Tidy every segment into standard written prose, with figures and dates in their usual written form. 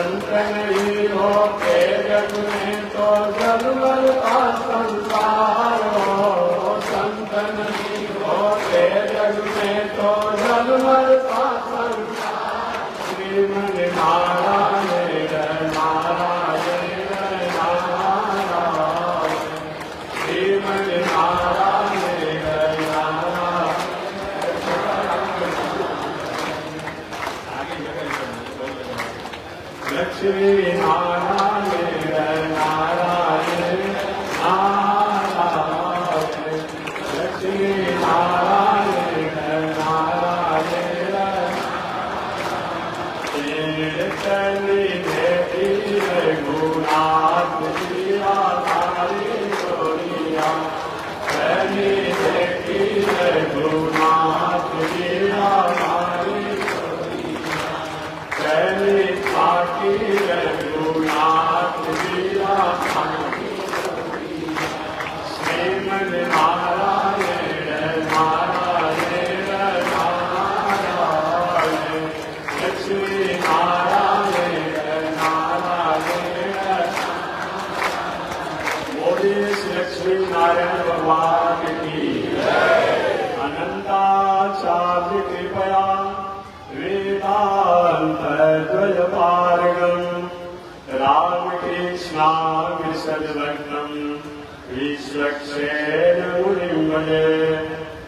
संत नहीं होते जग में तो जलमल का संसार हो। संत नहीं होते जग में तो जलमल का संसार। श्रीमन नारायण नारायण नारायण श्रीमन नारायण नारायण। लक्ष्मी नारायण नारायण नारायण लक्ष्मी नारायण नारायण। चली देती रघुनाथ जिया तारी गोरिया। चली देती रघुनाथ जिया तारी गोरिया। चली पाटी रघुनाथ जिया तारी गोरिया। श्रीमन नारायण नारायण नारायण लक्ष्मी नारायण नारायण। बोलिए लक्ष्मी नारायण भगवान की अनंताचार्य कृपया वेदांत द्वयपारगम रामकृष्णा विसर्वज्ञम विश्वक्सेन मुनिं भजे।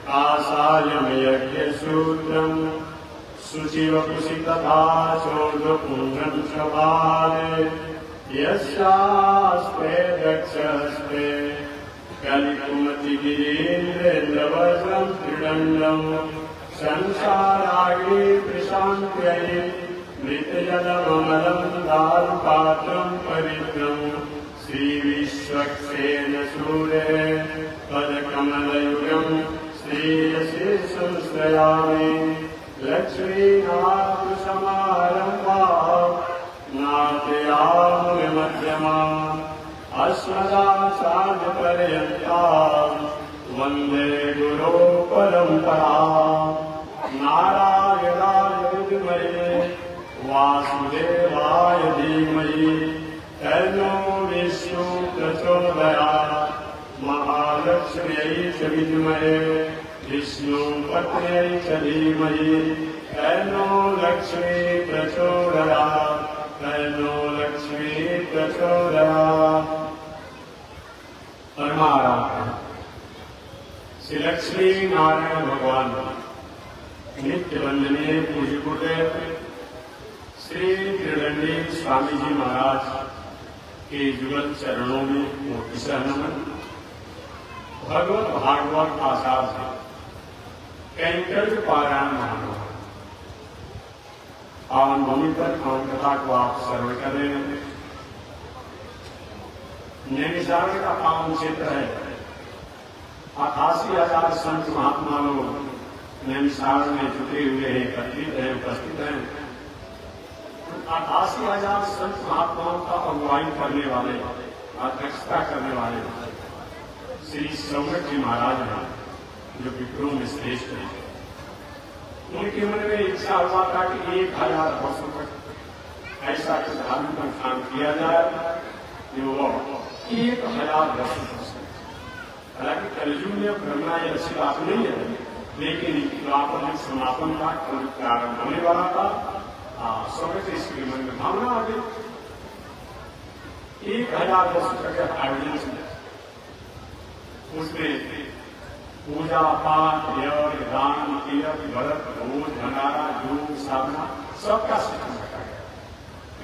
कासायं यज्ञसूत्रं शुचिवपुषितथा चोदपुण्यं च बाले। यस्यास्ते दक्षहस्ते कलिकुमतिगिरीन्द्रेन्द्रवज्रं त्रिदण्डं। संसाराग्नि प्रशान्त्यै मृतजलममलं दारुपात्रं पवित्रं। श्रीविश्वक्सेन सूरे पदकमलयुगं श्रेयसे संश्रयामि। लक्ष्मीनाथ समारंभा नाट्यामध्यमा अस्मदाचार्यपर्यन्ता वन्दे गुरो परम्परा। नारायणाय विद्महे वासुदेवाय धीमहि तन्नो विष्णु प्रचोदयात्। महालक्ष्म्यै च विद्महे विष्णुपत्न्यै च धीमहि तन्नो लक्ष्मी प्रचोदयात्। तन्नो लक्ष्मी प्रचोदयात्। परमाराधना श्री लक्ष्मी नारायण भगवान नित्य वंदनीय पूज्य गुरुदेव श्री त्रिदंडी स्वामी जी महाराज के जुगल चरणों में मोटी नमन। भगवत भागवत आसार से कैंकर्य पारायण मानो पावन भूमि पर पावन कथा को आप सर्व करें। नैमिषारण्य का पावन क्षेत्र है। 88,000 संत महात्मा लोग नैमिषारण्य में जुटे हुए हैं, एकत्रित हैं, उपस्थित हैं। 88,000 संत महात्माओं का अगुवाई करने वाले, अध्यक्षता करने वाले श्री सौगत जी महाराज हैं, जो विप्रों में श्रेष्ठ हैं। उनके मन में इच्छा हुआ था कि 1000 वर्षों तक ऐसा कुछ धार्मिक अनुष्ठान किया जाए जो 1000 वर्ष हो सके। हालांकि कलयुग में करना यह अच्छी बात नहीं है, लेकिन द्वापर में समापन का प्रारंभ होने वाला था। सौगत इसके मन में भावना आ गई। 1000 वर्ष तक आयोजन किया। उसमें पूजा पाठ यज्ञ दान तीर्थ व्रत भोज भंडारा योग साधना सबका शिक्षण रखा गया।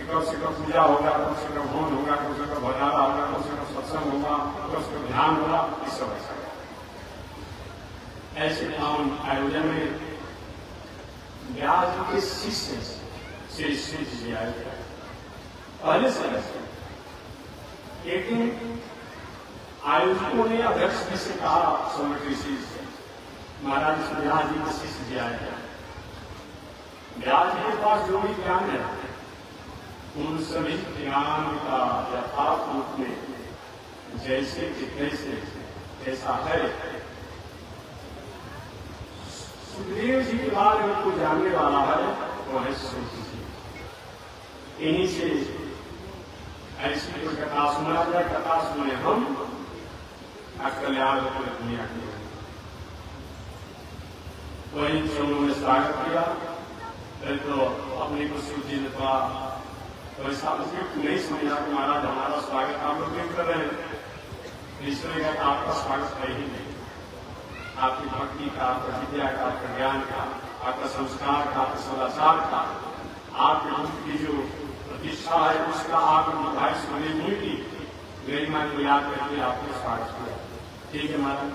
कब से कब पूजा होगा, कब से कब भोज होगा, कब से कब भंडारा होगा, कब से कब सत्संग होगा, कब से कब ध्यान होगा, ये सब रखा गया। ऐसे पावन आयोजन में व्यास के शिष्य श्री श्री जी आए पहले से। लेकिन आयोजकों ने अध्यक्ष जी से कहा, सौगत ऋषि महाराज व्यास जी के शिष्य जी आए हैं। व्यास जी के पास जो भी ज्ञान है उन सभी ज्ञान का यथार्थ रूप में जैसे कितने से ऐसा है। सुखदेव जी के बाद उनको जानने वाला है वो है सूत जी। इन्हीं से ऐसी कोई कथा सुना जाए, कथा सुने हम कल्याण दुनिया की। वही उन्होंने स्वागत किया, तो अपनी को सूची था वैसा उपयुक्त नहीं समझा कि महाराज हमारा स्वागत आप लोग क्यों कर रहे हैं। ईश्वर का आपका स्वागत है ही नहीं, आपकी भक्ति का, आपका विद्या का, आपका ज्ञान का, आपका संस्कार का, आपका सदाचार का, आपके मुख की जो प्रतिष्ठा है उसका आप भाई सुने की गरिमा को याद करके आपने स्वागत किया। ठीक है महाराज,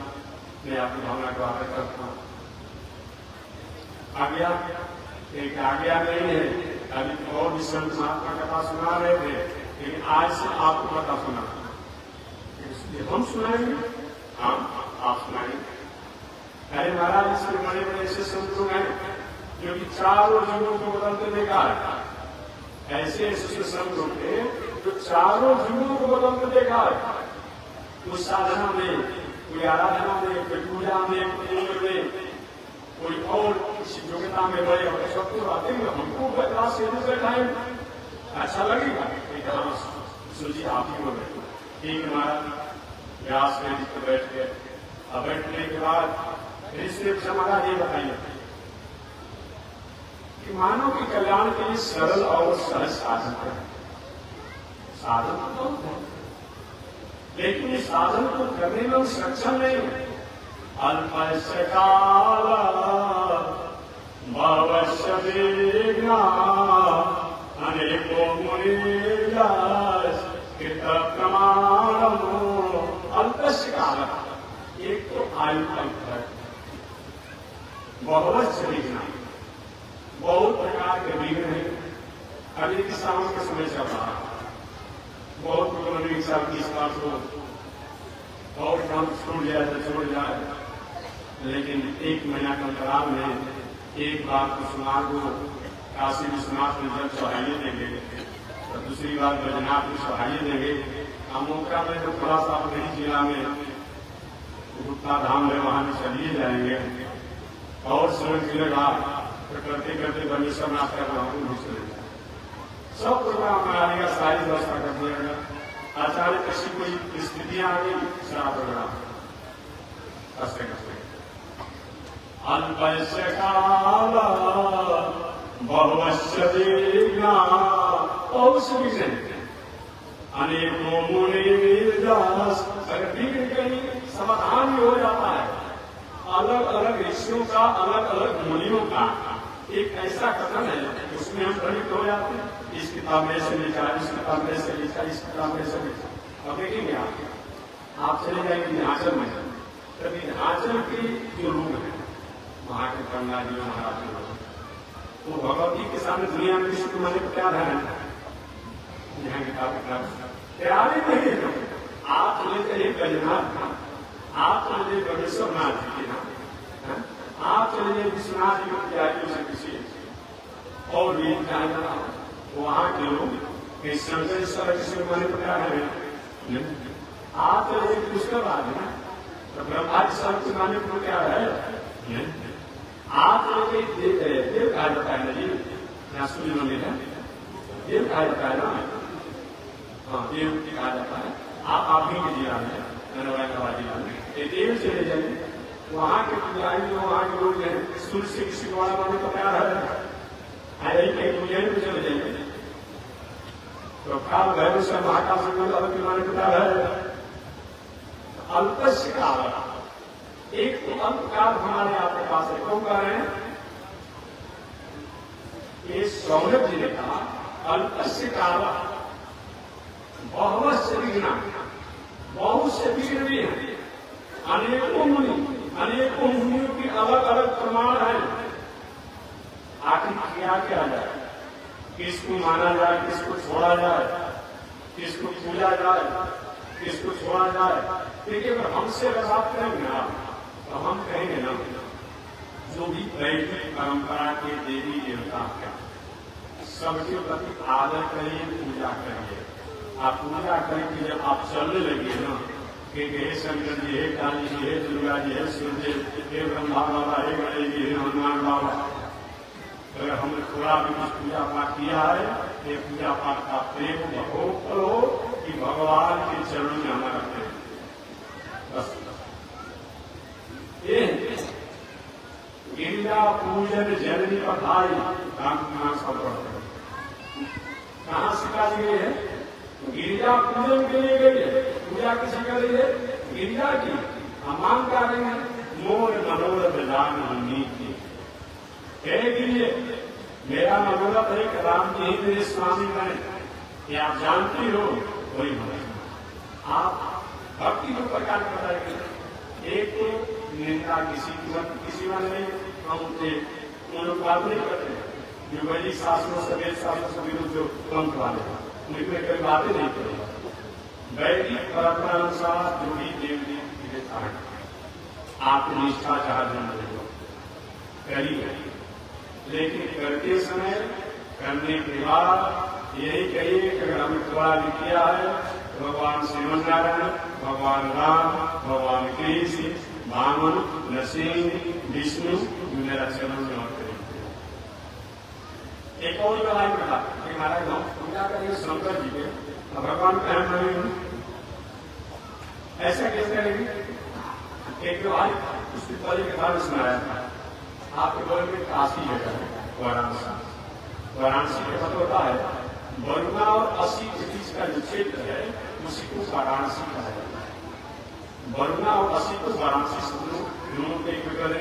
मैं आपकी भावना को आदर करता हूँ। आज्ञा एक आज्ञा नहीं है, अभी तो और भी संत महात्मा कथा सुना रहे थे, लेकिन आज से आपको कथा सुना, इसलिए हम सुनाएंगे, आप सुनाएंगे। अरे महाराज, इसमें बड़े बड़े ऐसे संत लोग हैं जो कि चारों जीवों को बदलते देखा है। ऐसे ऐसे संत लोग थे जो चारों जीवों को बदलते देखा है। उस साधना में, कोई आराधना में, कोई पूजा में, कोई में, कोई और किसी योग्यता में बड़े और सबको आते हैं। हमको क्लास से टाइम अच्छा लगेगा, सोचिए आप ही बोले ठीक है महाराज। व्यास में तो बैठ गए, अब बैठने के बाद इसलिए महाराज ये बताइए कि मानव के कल्याण के लिए सरल और सहज साधन है। साधन तो है, लेकिन इस साधन को करने में सक्षम नहीं है। अल्पस्य काल भवस्य विघ्ना अनेको मुनिर्यस् कृत प्रमाणम्। अल्पस्य काल, एक तो आयु अल्प है, भवस्य विघ्ना, बहुत प्रकार के विघ्न हैं। अभी किसानों के समय चल रहा है, बहुत लोगों ने 20 साल को और काम छोड़ जाए तो छोड़ जाए, लेकिन एक महीना के अंतराल में एक बार तो सुना को काशी विश्वनाथ में जब चढ़ाइए देंगे, तो दूसरी बार बैजनाथ में चढ़ाइए देंगे। अमोका में जो थोड़ा सा अपने जिला में गुप्ता धाम है, वहां भी चलिए जाएंगे और समय मिलेगा तो करते करते बनेश्वर नाथ का नाम भी चले जाए। सब प्रोग्राम बना देगा, सारी व्यवस्था कर दिया। आचार्य किसी कोई स्थितियां आ गई, सारा प्रोग्राम करते करते अल्पस्य काल भवस्य विघ्ना, बहुत विघ्न, अनेकों मुनिर्यस्। अगर विघ्न कहीं समाधान भी हो जाता है, अलग अलग ऋषियों का, अलग अलग मुनियों का एक ऐसा कथन है, उसमें हम प्रेरित हो जाते हैं। इस किताब में से लिखा, इस किताब में से लिखा, इस किताब में से लिखा। अब देखेंगे आप चले जाएंगे विंध्याचल में, तो विंध्याचल के जो लोग हैं वहां के गंगा जी महाराज जी, वो भगवती के सामने दुनिया में विश्व के माने क्या है, यहाँ किताब प्यारे नहीं है। आप चले जाइए बैजनाथ, आप चले जाइए बनेश्वर नाथ जी के नाम, आप चले जाइए विश्वनाथ जी की तैयारियों से किसी और भी जाना, वहां के लोग शंकर किसी माने प्यार है। आप चले जाइए पुष्कर राज है, तो ब्रह्मा जी सब के माने को क्या है। आप लोग देव कहा जाता है ना जी, सूर्य मंदिर है, देव कहा जाता है ना, हाँ देव कहा जाता है। आप ही के जिला में, नरवाई जिला में देव चले जाइए, वहां के पुजारी वहां के लोग हैं, सूर्य से किसी को माने तो प्यार है, कहीं पुजारी में चले जाइए तो काल भैरव से महाकाल संगम अलग के माने प्यार है। अल्पस्य काल, एक तो अल्पकाल हमारे आपके पास है, क्यों कह रहे हैं, ये सौरभ जी ने कहा अल्पस्य काल बहुवस्य विघ्ना, बहुत से विघ्न भी है। अनेकों मुनि, अनेकों मुनियों की अलग अलग प्रमाण है। आखिर क्या किया जाए, किसको माना जाए, किसको छोड़ा जाए, किसको पूजा जाए, किसको छोड़ा जाए। देखिए अगर हमसे अगर बात करेंगे ना, तो हम कहेंगे ना, जो भी वैदिक परंपरा के देवी देवता है सबके प्रति आदर करिए, पूजा करिए। आप पूजा करके जब आप चलने लगे ना कि हे शंकर जी, हे काली जी, हे दुर्गा जी, हे सूर्य, हे ब्रह्मा बाबा, हे गणेश जी, हे हनुमान बाबा, अगर हमने थोड़ा भी कुछ पूजा पाठ किया है, ये पूजा पाठ का प्रेम बहुत करो कि भगवान के चरणों में हमारा प्रेम बस। ये गिरिजा पूजन जननी पठाई राम सब पढ़ते कहाँ सिखा दी गई है? गिरिजा पूजन के लिए गई है। पूजा किसी कर रही है? गिरिजा की। हम मांग कर रहे हैं मोर मनोरथ जान नीति है गिरिजे, मेरा मनोरथ है कि राम जी ही मेरे स्वामी बने। ये आप जानती हो वही बने। आप भक्ति को प्रकार बताएंगे। एक तो निंदा किसी वाले नहीं, हम उन लोग बात नहीं करते जो वैदिक शास्त्रों सफेद शास्त्रों से विरुद्ध जो पंथ वाले उनमें कई बातें नहीं करेंगे। वैदिक परंपरा अनुसार जो भी देवी है आप निष्ठा चाह करिए, लेकिन करते समय करने के बाद यही कहिए कि अगर हमने थोड़ा भी किया है, भगवान श्रीमन नारायण, भगवान राम, भगवान कृष्ण, वामन, नरसिंह, विष्णु मेरा चरण में और करेंगे। एक और लाइन कहा कि महाराज हम पूजा करेंगे शंकर जी के, भगवान का हम नहीं ऐसा कैसे करेंगे? एक आज उसके पहले के बाद सुनाया था आपके बोल में काशी जगह है वाराणसी। वाराणसी का मतलब होता है बरुणा और 80 के बीच का जो क्षेत्र है उसी को वाराणसी कहा जाता है। बरुणा और 80 को वाराणसी से दोनों के एक पर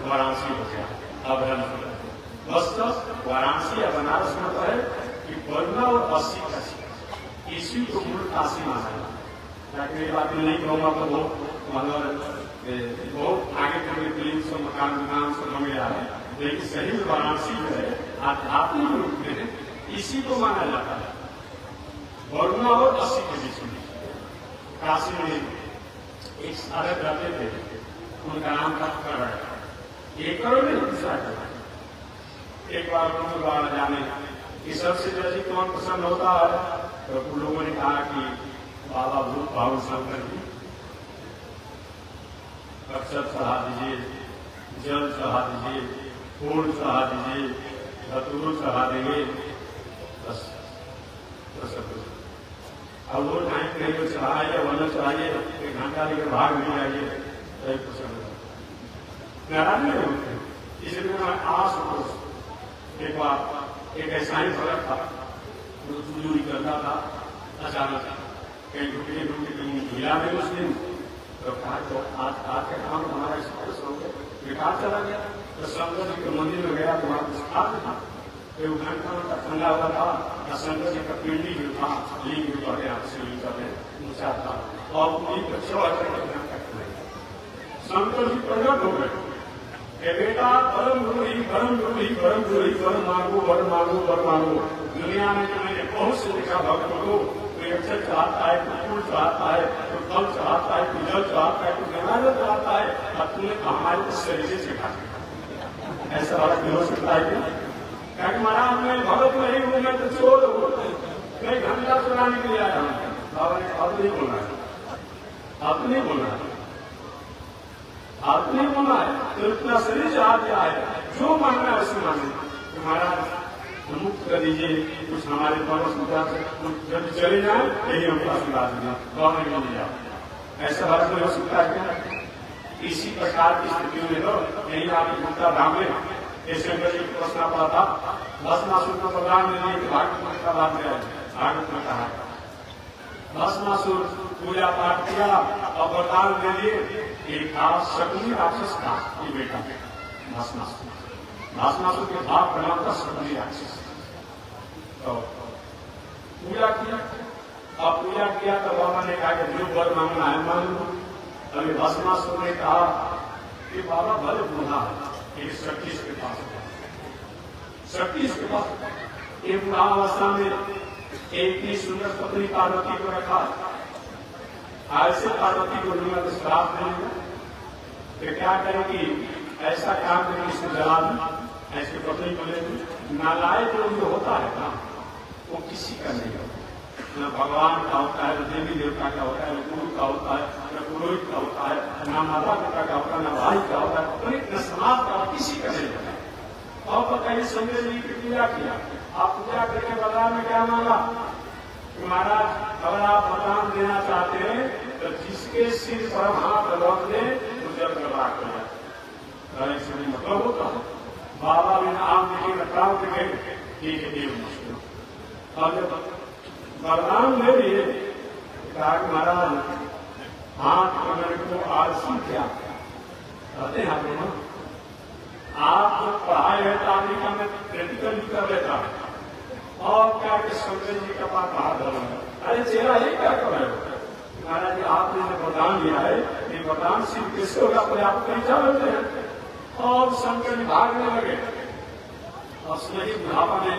वाराणसी हो गया। अब बस वाराणसी या बनारस में तो है कि बरुणा और 80 का इसी को मूल काशी माना है। ताकि ये बात नहीं कहूँगा तो बहुत आगे तक फिल्म सब मकान दुकान सब हमें आ रहे, लेकिन सही में वाराणसी जो है आध्यात्मिक रूप में इसी को माना जाता है। बरुणा और 80 के बीच में काशी में एक साधक रहते थे, उनका नाम था करण। एक करोड़ नहीं दूसरा करण। एक बार उन्होंने बाहर जाने कि सबसे जल्दी कौन पसंद होता है, तो उन लोगों ने कहा कि बाबा भूत भाव शंकर जी अक्षर चढ़ा दीजिए, जल चढ़ा दीजिए, फूल चढ़ा दीजिए, धतूर चढ़ा देंगे, बस अब वो टाइम कहीं चढ़ाइए, वन चढ़ाइए, एक घंटा लेकर भाग नहीं आइए, नाराज नहीं होते। इसलिए मैं आस एक बार एक ऐसा ही फर्क था जो चूरी करता था, अचानक कहीं ढूंढी हिला में उस दिन तो कहा तो आज के काम हमारा बेकार चला गया। तो शंकर जी के मंदिर में गया तो वहां कुछ खाद था, तो घंटा का ठंडा हुआ था, शंकर जी का पिंडी जो था लिंग जो कहते हैं शिवलिंग कहते हैं ऊंचा था और शंकर जी प्रकट हो गए। बेटा परम गुरु ही परम गुरु ही परम गुरु ही वर मांगो वर मांगो वर मांगो। दुनिया में जो मैंने बहुत से देखा भक्त को कोई अक्षर चढ़ाता है, कोई फूल चढ़ाता है, कोई फल चढ़ाता है, कोई जल चढ़ाता है, कोई गंगा चढ़ाता है, और तुमने हमारे को शरीर से खा ऐसा वाला क्यों हो सकता है? क्या महाराज मैं भगत नहीं हूं, मैं तो चोर हूं, मैं घंटा चुराने के लिए आया हूं। बाबा ने अब नहीं बोलना है, अब नहीं बोलना है, अब नहीं बोलना है। तो इतना शरीर से आ गया है, जो मांगना है उसे मांगे। महाराज मुक्त कर दीजिए, कुछ हमारे पड़ोस में जब चले जाए यही हमको आशीर्वाद देना, गाँव में मिल जाओ। ऐसा भारत में हो सकता है क्या? इसी प्रकार की स्थितियों में तो यही आप गुप्ता धाम में ऐसे प्रश्न पड़ा था, भस्मासुर को बलराम ने लिए भागवत का बात है, भागवत में कहा भस्मासुर पूजा पाठ किया और बलराम ने लिए एक खास शकुनी राक्षस था ये बेटा भस्मासुर। भस्मासुर के बाप का नाम था शकुनी राक्षस। तो पूजा किया, अब पूजा किया तो बाबा ने कहा कि जो वर मांगना है मांग लो। अभी भस्मासुर ने कहा कि बाबा भले बूढ़ा है, एक शक्ति के पास शक्ति के पास एक बुढ़ावस्था में एक ही सुंदर पत्नी पार्वती को रखा। ऐसे पार्वती को दुनिया को श्राप देगा तो क्या करेगी? ऐसा काम करेगी इसको जला दें, ऐसे पत्नी को ले नालायक लोग जो होता है ना वो किसी का नहीं होता, न भगवान का होता है, न देवी देवता का होता है, न गुरु का होता है, न पुरोहित का होता है, न माता पिता का होता है, न भाई का होता है, न समाज का, किसी का नहीं होता। और बताइए संजय जी की पूजा किया, आप पूजा करके बलराम में क्या मांगा कि महाराज अगर आप वरदान देना चाहते हैं तो जिसके सिर पर हम हाथ लौट दे तो जल प्रवाह कर जाए, इसमें मतलब होता है। बाबा ने आम देखे काम देखे ठीक है देव मुश्किल। और जब वरदान ले लिए कहा कि महाराज हाथ पकड़ को आज सीखा कहते हैं आप जो पढ़ाई है अमेरिका में प्रैक्टिकल भी कर लेता और क्या कि शंकर जी का पास हाथ धर, अरे चेहरा ये क्या कर रहे हो महाराज जी, आपने जो वरदान दिया है ये वरदान सिर्फ किससे होगा, अपने आप परीक्षा लेते हैं। और शंकर जी भागने लगे और सही बुढ़ापा में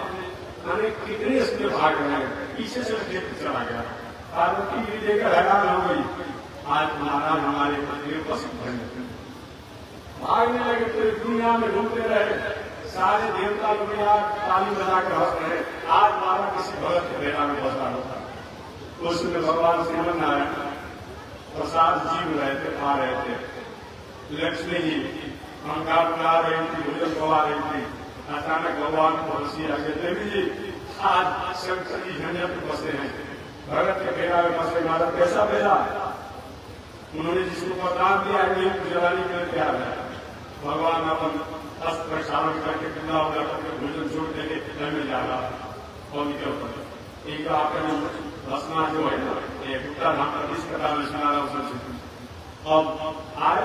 मैंने कितने इसमें भाग रहे हैं, पीछे से खेत चला गया, पार्वती भी लेकर हैरान हो गई, आज महाराज हमारे पति पसंद है। भागने लगे पूरी दुनिया में घूमते रहे, सारे देवता लोग ताली बजाकर हंस रहे, आज हमारा किसी भगत के बेटा में बसा होता। उसमें भगवान श्रीमन नारायण प्रसाद जीव रहे थे, खा रहे थे, लक्ष्मी जी अहंकार बना रही थी, भोजन खवा रही थी, अचानक भगवान को हंसी आ गई, देवी जी आज शंकर जी झंझट में बसे हैं, भगत के बेटा में बसे, महाराज कैसा बेटा, उन्होंने जिसको वरदान दिया है नीम जलाने के लिए तैयार है। भगवान अपन अस्त्र प्रक्षालन करके पिता होगा करके भोजन छोड़ देंगे में जा रहा और निकल पड़े। एक आपने भस्मा जो है ना ये गुप्ता धाम का 20 कटा में सुना रहा उससे अब आए,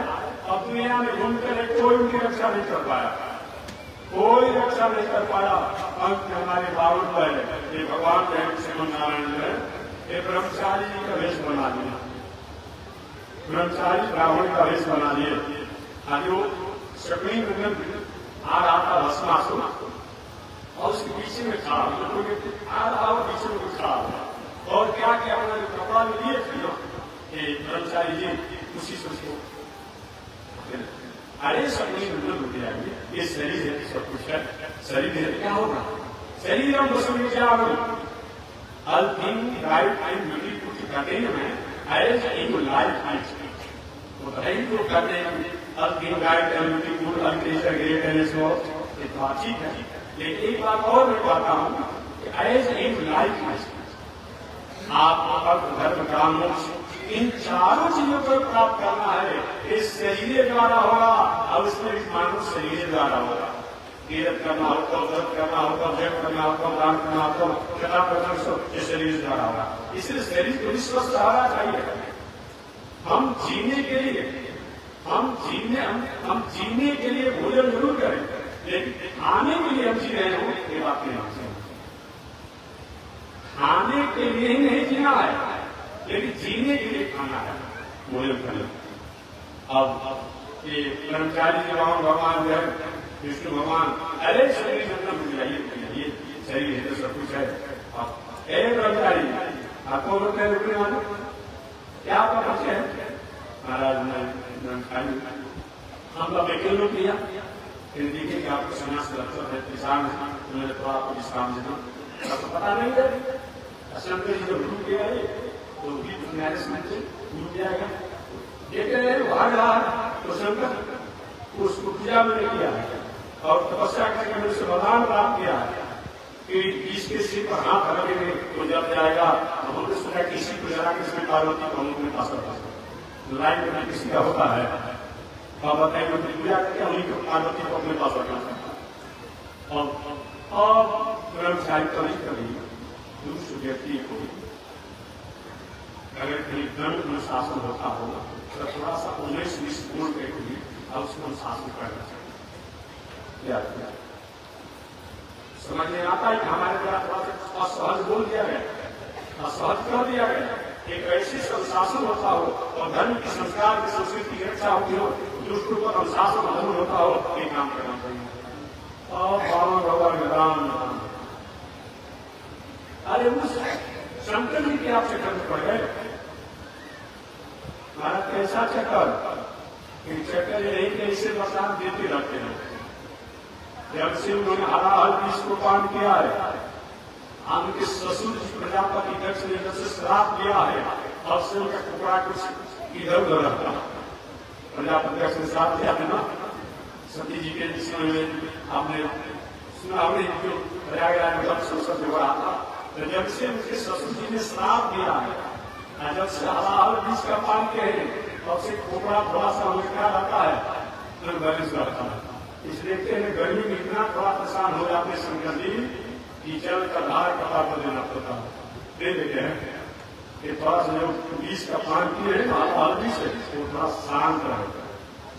अब दुनिया में घूमते रहे, कोई उनकी रक्षा नहीं कर पाया, कोई रक्षा नहीं कर पाया। अंत में हमारे बावन पर ये भगवान जो है श्रीमन नारायण जो है ये ब्रह्मचारी जी का वेश बना दिया, ब्रह्मचारी ब्राह्मण का वेश बना दिए। आज वो शक्ति आ रहा था भस्मासुर और उसके पीछे में खड़ा आ रहा हो, पीछे में कुछ खड़ा और क्या क्या उन्होंने कपड़ा लिए थे ब्रह्मचारी जी उसी से उसको अरे शक्ति उठ जाएंगे, ये शरीर है सब कुछ है, शरीर है क्या होगा, शरीर हम उसमें क्या होगा all things right and beautiful to contain man as in life and speech. तो right to contain all things right and beautiful and creature great and small, ये तो ठीक है, लेकिन एक बात और मैं कहता हूँ कि as in life and speech, आप अर्थ धर्म काम मोक्ष इन चारों चीजों को प्राप्त करना है, इस शरीर द्वारा होगा और उसमें मानव शरीर द्वारा होगा। तीर्थ करना होगा, व्रत करना होगा, जप करना होगा, दान करना होगा, कथा प्रदर्शन ये शरीर द्वारा होगा। इसलिए शरीर को स्वस्थ रहना चाहिए। हम जीने के लिए भोजन जरूर करें, लेकिन खाने के लिए हम जी रहे हो ये बात नहीं होनी। खाने के लिए ही नहीं जीना है, लेकिन जीने के लिए खाना है, भोजन करना। अब ये कर्मचारी भगवान जो है विष्णु भगवान, अरे शरीर मतलब मिल जाइए, शरीर है तो सब कुछ है। ब्रह्मचारी आपको रुकने रुकने वाले क्या आपका पक्ष है महाराज ने ब्रह्मचारी हम लोग अकेले लोग किया, फिर देखिए कि आपको समाज से रक्षा है, किसान है, उन्होंने तो आपको विश्राम देना, आपको पता नहीं है। शंकर जी जब डूब गया तो भी न्याय से डूब जाएगा, देखे भाग रहा है तो शंकर उसको पूजा में किया है और तपस्या करके मैंने उसे वरदान प्राप्त किया है कि इसके सिर पर हाथ रखेंगे तो जब जाएगा। हमने सोचा किसी को जरा किसी पार्वती को हम अपने पास रखा लाइन में किसी का होता है, आप बताइए मैं पूजा करके उन्हीं को पार्वती को अपने पास रखा और ब्रह्मचारी तो नहीं कभी दूसरे व्यक्ति को अगर कहीं दंड में शासन होता होगा तो थोड़ा सा 19-20 गुण के लिए अब उसको शासन करना चाहिए। समझ में आता है कि हमारे द्वारा थोड़ा सा असहज बोल दिया गया, असहज कर दिया गया। एक ऐसी अनुशासन होता हो और धर्म की संस्कार की संस्कृति की रक्षा होती हो, दुष्टों पर अनुशासन धर्म होता हो, ये काम करना चाहिए। और बाबा भगवान राम अरे उस शंकर जी के आप चक्कर में पड़ गए महाराज, कैसा चक्कर, चक्कर ये नहीं कि इसे वरदान देते रहते हैं। जब से उन्होंने हरा हल्दी इसको पान किया है, उनके ससुर जी प्रजापति दक्ष ने जब से श्राप दिया है, अब से उनका टुकड़ा कुछ इधर उधर रहता है। प्रजापति दक्ष ने श्राप दिया है ना, सती जी के समय में आपने सुना होगा जो प्रयागराज में जब संसद में बड़ा था, तो जब से उनके ससुर जी ने श्राप दिया है, जब से हलाहल बीज का पान के हैं तब से खोपड़ा थोड़ा सा उल्टा रहता है, तो बैलेंस रहता है। इसलिए देखते हैं गर्मी में इतना थोड़ा परेशान हो जाते शंकर जी कि जल का धार कपड़ा को देना पड़ता है। दे देते हैं कि थोड़ा सा जो बीज का पान किए हैं हलाहल बीज से वो थोड़ा शांत रहेगा,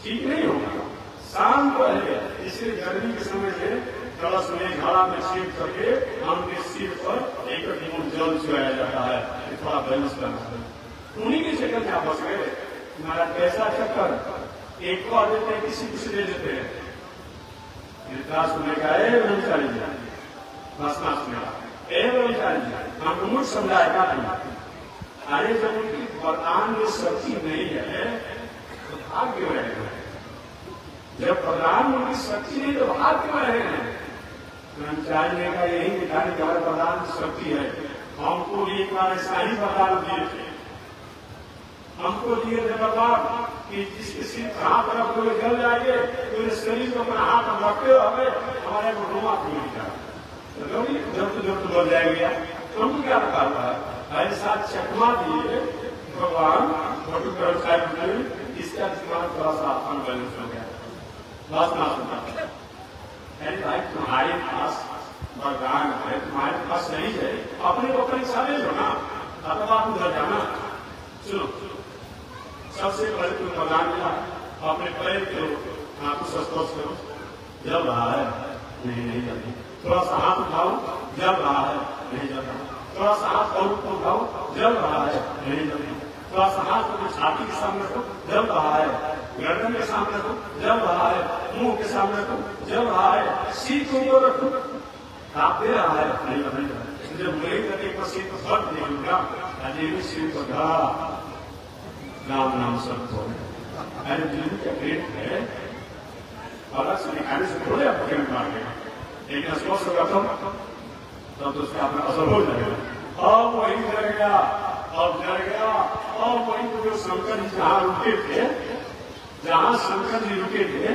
ठीक नहीं होगा, शांत रहेगा। इसलिए गर्मी के समय में कलश में घड़ा में सीट करके हम के सिर पर एक जल चुराया जाता है, थोड़ा बैलेंस करना है। उन्हीं की चक्कर में आप बस गए। हमारा पैसा चक्कर एक को देते हैं, किसी किसी दे देते हैं, सुनने का ब्रह्मचारी जी भाषणा सुनेगा ब्रह्मचारी जी हम मूर्ख समझाएगा नहीं। अरे जब उनकी वरदान में शक्ति नहीं है तो भाग क्यों रहे हैं? जब प्रधान उनकी शक्ति नहीं तो भाग क्यों रहे हैं? ब्रह्मचारी ने कहा यही दिखाने की हमारे प्रधान की शक्ति है। हमको एक बार ऐसा ही प्रदान दिए थे, हमको दिए थे प्रदान कि जिसके सिर कहाँ तरफ पूरे जल जाएंगे पूरे शरीर को अपना हाथ रखते हुए हमारे को रोमा खुल जाए, जब तो बोल जाएंगे तो हमको क्या रखा हुआ है? ऐसा चकमा दिए भगवान फोटो साहब ने, इसका दिमाग थोड़ा सा अनबैलेंस हो गया। बात ना सुना भाई तुम्हारे पास वरदान है, तुम्हारे पास नहीं है, अपने को परीक्षा ले लो ना, अब आप उधर जाना। सुनो सबसे पहले तुम वरदान मिला, अपने पैर करो, हाथ को स्पर्श करो, जल रहा है नहीं जल्दी, थोड़ा सा हाथ उठाओ, जल रहा है नहीं जल रहा, थोड़ा सा हाथ और ऊपर उठाओ, जल रहा है नहीं जल्दी, थोड़ा सा हाथ को छाती के सामने रखो, जल रहा है, गर्दन के सामने रखो, जल रहा है, मुंह के सामने रखो, जल रहा है, सिर को ऊपर रखो, आप दे रहा है नहीं रहा। जब मेरे करके एक सिर को फट देगा, अजय सिर को ढा राम नाम सब बोले। अरे दिल्ली का पेट है, अलग से दिखाने से थोड़े आप पकड़ मार देगा, लेकिन स्वस्थ रखो तब तो उसका अपना असर हो जाएगा। अब वही जल गया, अब जल गया, अब वही तो जो शंकर जी जहां रुके थे, जहां शंकर जी रुके थे,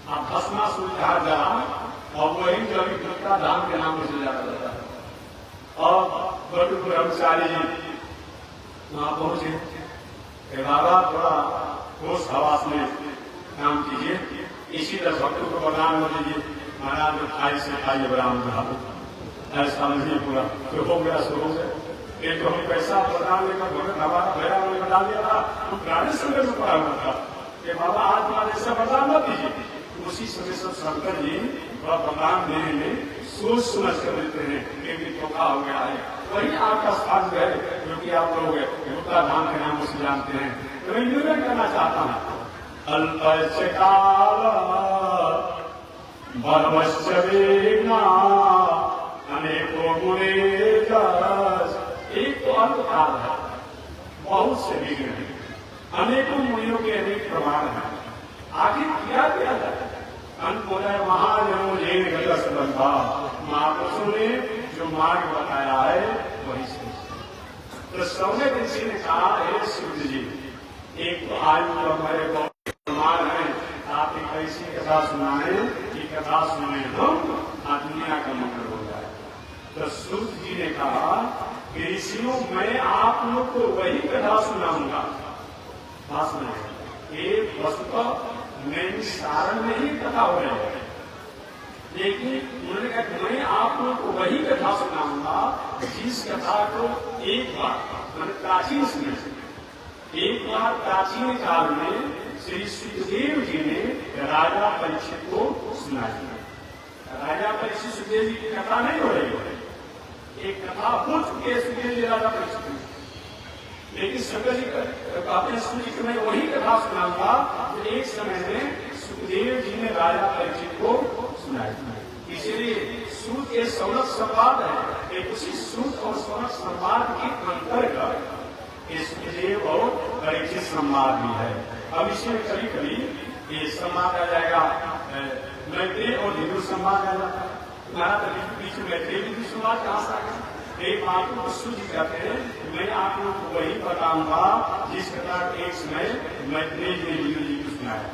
आप भस्मा सुधार जा, और वही जल गंगा धाम के नाम से जाता था। और बड़े ब्रह्मचारी जी वहां पहुंचे, बाबा थोड़ा होश हवास में काम कीजिए, इसी तरह भक्तों को प्रदान हो दीजिए, महाराज में खाई से खाइए ब्राह्मण ब्राह्मण ऐसा नहीं पूरा तो हो गया शुरू से। एक तो हमें पैसा प्रदान लेकर भगत हमारा भैया उन्होंने बता दिया था, हम पुराने समय में पड़ा हुआ था कि बाबा आज तुम्हारे ऐसा प्रदान मत दीजिए। उसी समय सब शंकर जी थोड़ा प्रदान देने में सोच समझ कर देते हैं, क्योंकि धोखा हो गया है। वही आपका स्थान है जो कि आप लोग गुप्ता धाम के नाम से जानते हैं। तो मैं निवेदन करना चाहता हूँ, अल्पस्य काल बलवश्य वेगना अनेकों गुणे जस। एक तो अल्पकाल है, बहुत से विघ्न है, अनेकों मुनियों के अनेक प्रमाण है। आखिर क्या किया जाए? अनपुनः महाजनों जैन गलत बंधा, महापुरुषों ने जो मार्ग बताया है वही सोच। तो सौम्य ऋषि ने कहा, हे सूर्य जी, एक तो आयु तो हमारे बहुत प्रमाण है, आप एक ऐसी कथा सुनाए कि कथा सुने हम दुनिया का मंगल हो जाए। तो सूर्य जी ने कहा कि ऋषियों मैं आप लोग को वही कथा सुनाऊंगा। भाषण एक वस्तुतः मैं सारण में ही कथा हो रही है, लेकिन उन्होंने कहा कि मैं आप लोगों को वही कथा सुनाऊंगा जिस कथा को एक बार मैंने प्राचीन समय से एक बार प्राचीन काल में श्री सुखदेव जी ने राजा परीक्षित को सुनाई। राजा परीक्षित सुखदेव जी की कथा नहीं हो रही है, एक कथा हो चुकी है सुखदेव जी राजा परीक्षित, लेकिन शंकर जी कहते हैं मैं वही कथा सुनाऊंगा जो एक समय में सुखदेव जी ने राजा परीक्षित को सुनाई। इसीलिए सूत के सौनक संवाद है, एक उसी सूत और सौनक संवाद के अंतर्गत सुखदेव और परीक्षित संवाद भी है। अब इसमें कभी कभी ये संवाद आ जाएगा, मैत्रेय और विदुर संवाद आ जाता है। महाराज बीच में मैत्रेय विदुर संवाद कहाँ से आ गया? एक बात को सूर्य कहते हैं, मैं आप लोगों को वही बताऊंगा जिस प्रकार एक समय मैत्रेय जी ने विदुर जी को सुनाया।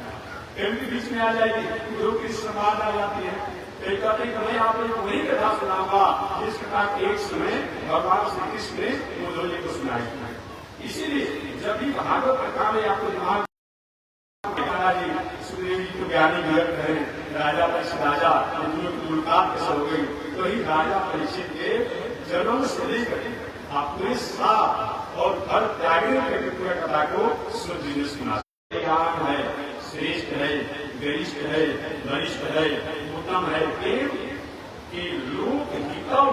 फिल्म के बीच में आ जाएगी, जो कृष्ण बात आ जाती है। तो कहते हैं कि मैं आप लोग वही कथा सुनाऊंगा जिस कथा के एक समय भगवान श्री कृष्ण ने मुझे को सुनाई थी। इसीलिए जब भी भागवत कथा में आपको दिमाग जी सुखदेव जी को ज्ञानी विरक्त है, राजा राजा मुलाकात कैसे हो गई, तो ही राजा परीक्षित के जन्म से लेकर अपने साथ और घर त्यागने के पूरा कथा को सुन जी ने सुना है, श्रेष्ठ है, गरिष्ठ है, वरिष्ठ है, उत्तम है, कि लोक हितम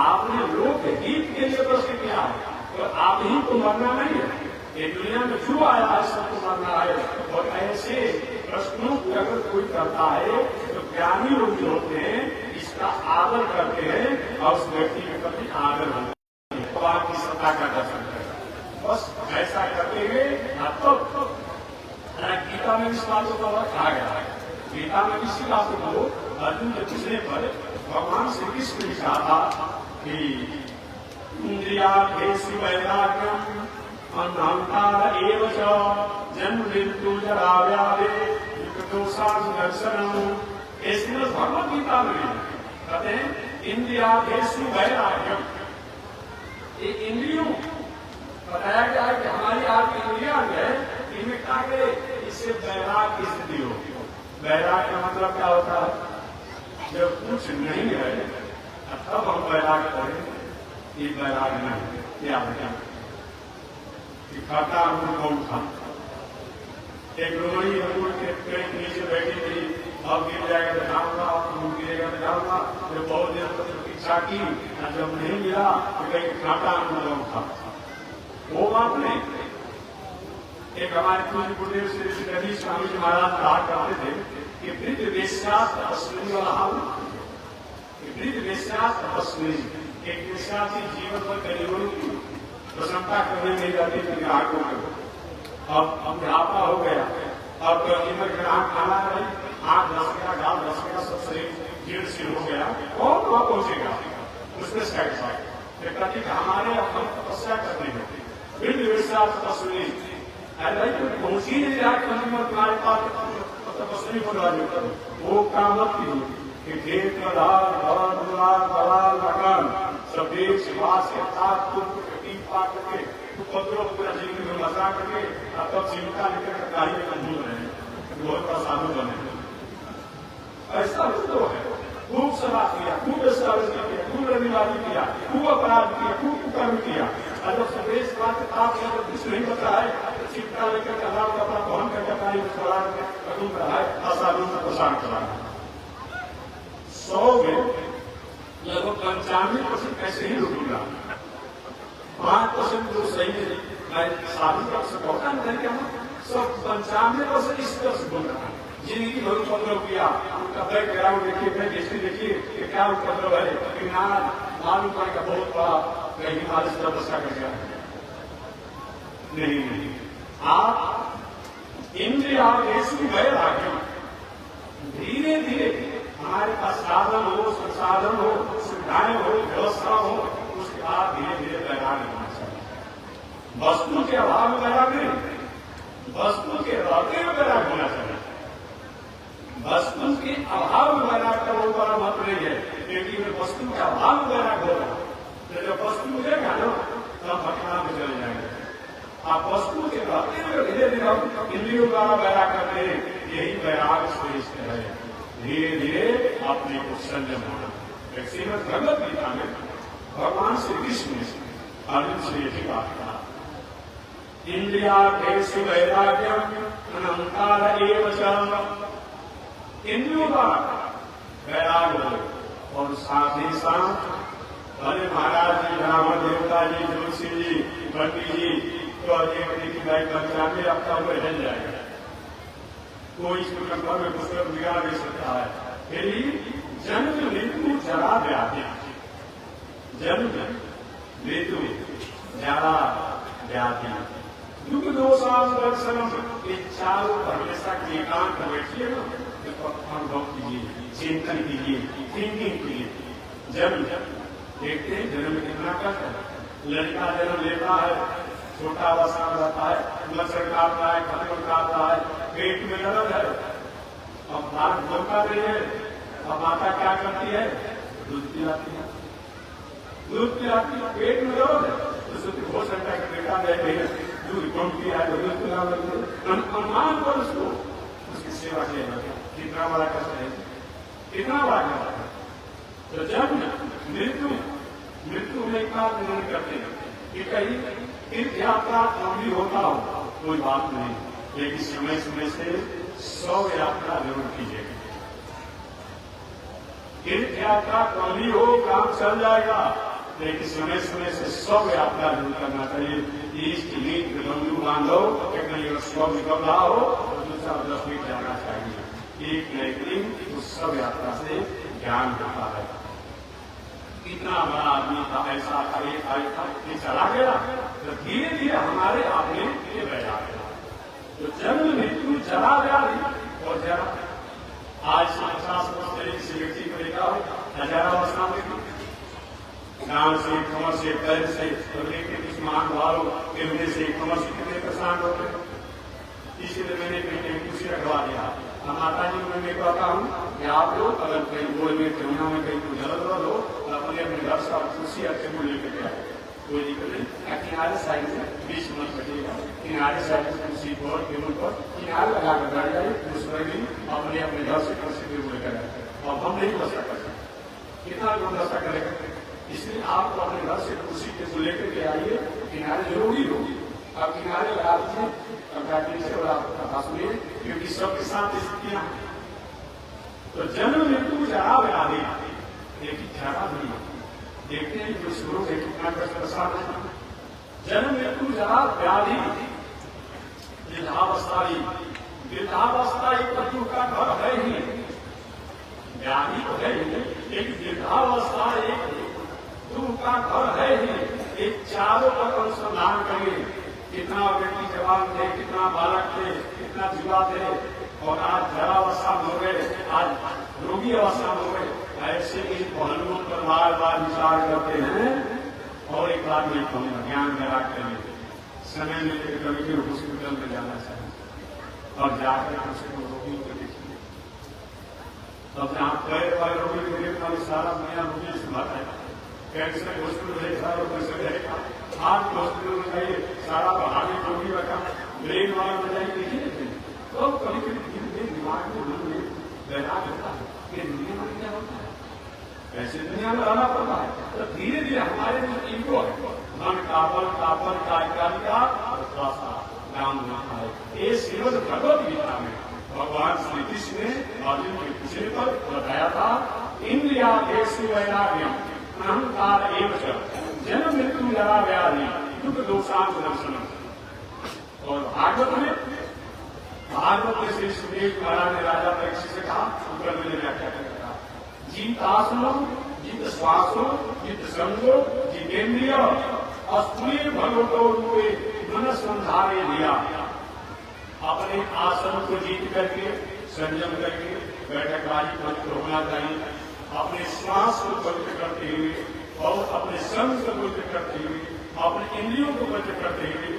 आपने लोक हित के लिए प्रश्न किया है, तो आप ही को मरना नहीं है, ये दुनिया में जो आया है सबको मरना है। और ऐसे प्रश्नों को अगर कोई करता है तो ज्ञानी लोग जो होते हैं इसका आदर करते हैं और उस व्यक्ति के प्रति आदर होता है, तो आपकी सत्ता का दर्शन करेगा। बस ऐसा करते हुए तब गीता में इस बात को कहा गया है। गीता में इसी बात को अर्जुन के पूछने पर भगवान श्री कृष्ण ने कहा था कि इंद्रियार्थेषु वैराग्यम अहंकार एव च जन्म मृत्यु जरा व्याधि दोषान् दर्शनम्। इसमें भगवत गीता में कहते हैं इंद्रियार्थेषु वैराग्यम, ये इंद्रियों बताया गया है कि हमारी आपकी इंद्रियां है, इनमें क्या करे, इससे वैराग की स्थिति हो। वैराग का मतलब क्या होता है, जब कुछ नहीं है तब हम वैराग करें, ये वैराग नहीं। याद रखें खाता अंगूर कौन था, एक रोमणी अंगूर के पेड़ नीचे बैठी थी, अब गिर जाएगा तो जाऊंगा, अंगूर गिरेगा तो जाऊंगा, जो बहुत देर तक प्रतीक्षा की, जब नहीं मिला तो कहीं खाता अंगूर कौन था। वो बात नहीं। एक हमारे पूज्य गुरुदेव श्री रवि स्वामी जी महाराज कहा करते थे कि वृद्ध वेश्या तपस्विनी वाला हाल, वृद्ध वेश्या तपस्विनी, एक वेश्या की जीवन पर गरीबों की प्रशंसा करने नहीं जाती थी ग्राहकों को। अब बुढ़ापा हो गया, अब इधर ग्राहक खाना नहीं, आंख दस गया, गाल दस गया, सब शरीर जीर्ण शीर्ण हो गया, कौन वहां पहुंचेगा उसमें सेटिस्फाइड। कहती हमारे हम तपस्या करते हैं, वृद्ध वेश्या तपस्विनी पहुंची नहीं रहा तुम्हारे पास तपस्वी को वो काम मत कीजिए कि सफेद शिवास के साथ करके उपद्रव पूरा जीवन में मजा करके तब जीविका लेकर गाड़ी में मंजूर रहे, बहुत बड़ा साधु बने। ऐसा तो है, खूब सभा किया, खूब एस्टाब्लिश किया, खूब रविवादी किया, खूब अपराध किया, खूब कुकर्म किया, और जब सफेद बात कुछ नहीं बता है चिंता लेकर कला कपड़ा पहन कर कदम रहा है, असाधु का प्रसार करा। 100 में लगभग 95% कैसे ही रुकूंगा, 5% जो सही है, मैं साधु का सपोर्टा नहीं क्या सब 95% इस तरह से बोल रहा है। जिंदगी भर उपद्रव किया, उनका बैकग्राउंड देखिए, फिर हिस्ट्री देखिए कि क्या उपद्रव है, कि मालूम पड़ेगा बहुत बड़ा कहीं मालिश तपस्या कर गया। नहीं, आप इंद्रियार्थेषु वैराग्यम, धीरे धीरे हमारे पास साधन हो, संसाधन हो, सुविधाएं हो, व्यवस्था हो, उसके बाद धीरे धीरे वैराग्य होना चाहिए। वस्तु के अभाव में वैराग्य नहीं, वस्तु के रहते में वैराग्य होना चाहिए। वस्तु के अभाव में वैराग्य का बहुत बड़ा महत्व नहीं है, क्योंकि वस्तु के अभाव में वैराग्य होगा, तो जब वस्तु मिलेगा ना तब भटकना में चले जाएंगे। आप वस्तु के रहते हुए धीरे धीरे इंद्रियों द्वारा वैराग करते हैं, यही वैराग श्रेष्ठ है। धीरे धीरे अपने को संयम होना। श्रीमद् भगवत गीता में भगवान श्री कृष्ण ने अर्जुन से यही बात कहा, इंद्रियार्थेषु वैराग्यम अहंकार एव च। इंद्रियों द्वारा वैराग हो और साथ ही साथ भले महाराज जी, ब्राह्मण देवता जी, जोशी जी, पंडित जी तो की भाई पंचांगे आपका हुए हिल जाएगा, कोई इसको कंफर में पुस्तक बिगाड़ नहीं सकता है। फिर जन्म मृत्यु जरा व्याधि, जन्म मृत्यु जरा व्याधि दुख दोषान दर्शनम, ये चारों हमेशा की एकांत बैठिए ना, अनुभव कीजिए, चिंतन कीजिए, थिंकिंग कीजिए। जन्म देखते हैं जन्म कितना कष्ट है, लड़का जन्म लेता है, छोटा अवस्था में रहता है, मच्छर काटता है, खतरन काटता है, पेट में दर्द है, अब बालक बोलता नहीं है, अब माता क्या करती है? दूध पिलाती है, दूध पिलाती है। पेट में दर्द है तो सोचते हो सकता है कि बेटा मैं दूध कम किया है, दूध पिला लेते, अनुमान कर उसको, उसकी सेवा किया जाता है। कितना बड़ा कष्ट है, कितना बड़ा कष्ट है। तो जब मृत्यु में एक बात निर्णय करते हैं कि कहीं तीर्थ यात्रा लंबी होता हो कोई बात नहीं, लेकिन समय समय से 100 यात्रा जरूर कीजिएगा। तीर्थ यात्रा लंबी हो काम चल जाएगा, लेकिन समय समय से 100 यात्रा जरूर करना चाहिए। 30 लंबी मान लो कि कहीं 100 निकल रहा हो तो दूसरा 10 मिनट जाना चाहिए। एक न एक दिन उस सब यात्रा से ज्ञान होता है। इतना बड़ा आदमी था, ऐसा था कि चला गया तो धीरे धीरे हमारे आपने ये रह गया। तो जन्म मृत्यु जरा व्याधि और जरा आज से 50 वर्ष पहले किसी व्यक्ति को देखा हो हजारावस्था में गांव से कमर से पैर से कुछ मान वालों के से कमर से कितने परेशान होते। इसीलिए मैंने कहीं कुर्सी रखवा दिया। माता जी को मैं कहता हूँ कि आप लोग अगर कहीं गोल में ठेवना में कहीं कोई जरूरत हो तो अपने अपने घर से कुर्सी और टेबल लेकर आए, कोई दिक्कत नहीं। किनारे साइड में 20 मिनट कटिएगा, किनारे साइड में कुर्सी पर टेबल पर किनारे लगा कर बैठ जाइए, दूसरे अपने अपने घर से कुर्सी टेबल लेकर आए। अब हम नहीं व्यवस्था कर सकते, कितना लोग व्यवस्था करेगा, इसलिए आपको अपने घर से कुर्सी टेबल लेकर के आइए। किनारे जरूरी होगी, अब किनारे लगा दीजिए से, क्योंकि सबके साथ स्थितियां। तो जन्म मृत्यु जरा व्याधि, लेकिन जरा नहीं देखते हैं जो शुरू से कितना प्रसाद है। जन्म मृत्यु जरा व्याधि, वृद्धावस्था एक पशु का घर है ही, व्याधि तो है ही, एक वृद्धावस्था एक दुख का घर है ही। एक चारों पर अनुसंधान करिए, कितना व्यक्ति जवान थे, कितना बालक थे, कितना युवा थे, और आज जरावस्था में हो गए, आज रोगी अवस्था में हो गए। ऐसे इन पहलुओं पर बार बार विचार करते हैं। और एक बात मैं कहूँगा, ज्ञान में रखते हैं, समय में कभी भी हॉस्पिटल में जाना चाहिए और जाकर उसको रोगी को देखिए। तब जहाँ पैर वाले रोगी को देखना सारा दुनिया रोगी से बात है, कैंसर हॉस्पिटल देखा और कैसे देखा, हार्ट हॉस्पिटल में जाइए सारा बाहर रोगी रखा, ब्रेन वाला में जाइए देखिए। तो कभी कभी दिमाग में मन में बैराग होता है कि दुनिया में क्या होता है, ऐसे दुनिया में रहना पड़ता है। तो धीरे धीरे हमारे जो इनको मन कापल का नाम होता है। ये श्रीमद् भगवत गीता में भगवान श्री कृष्ण ने अर्जुन के पूछने पर बताया था, इंद्रियादेषु वैराग्यम अहंकार एवं जन्म मृत्यु जरा व्याधि दुख दोषांत दर्शनम। और भागवत में श्री सुखदेव महाराज ने राजा परीक्षित से कहा, ऊपर मैंने व्याख्या कहा, जीतासनो जित श्वासो जित संगो जितेन्द्रिय अस्तुल्य भगवतो रूपे मन संधारे दिया। अपने आसन को जीत करके संयम करके बैठकबाजी बंद होना चाहिए, अपने श्वास को बंद करते हुए और अपने संग को बंद करते हुए, अपने इंद्रियों को बंद करते हुए,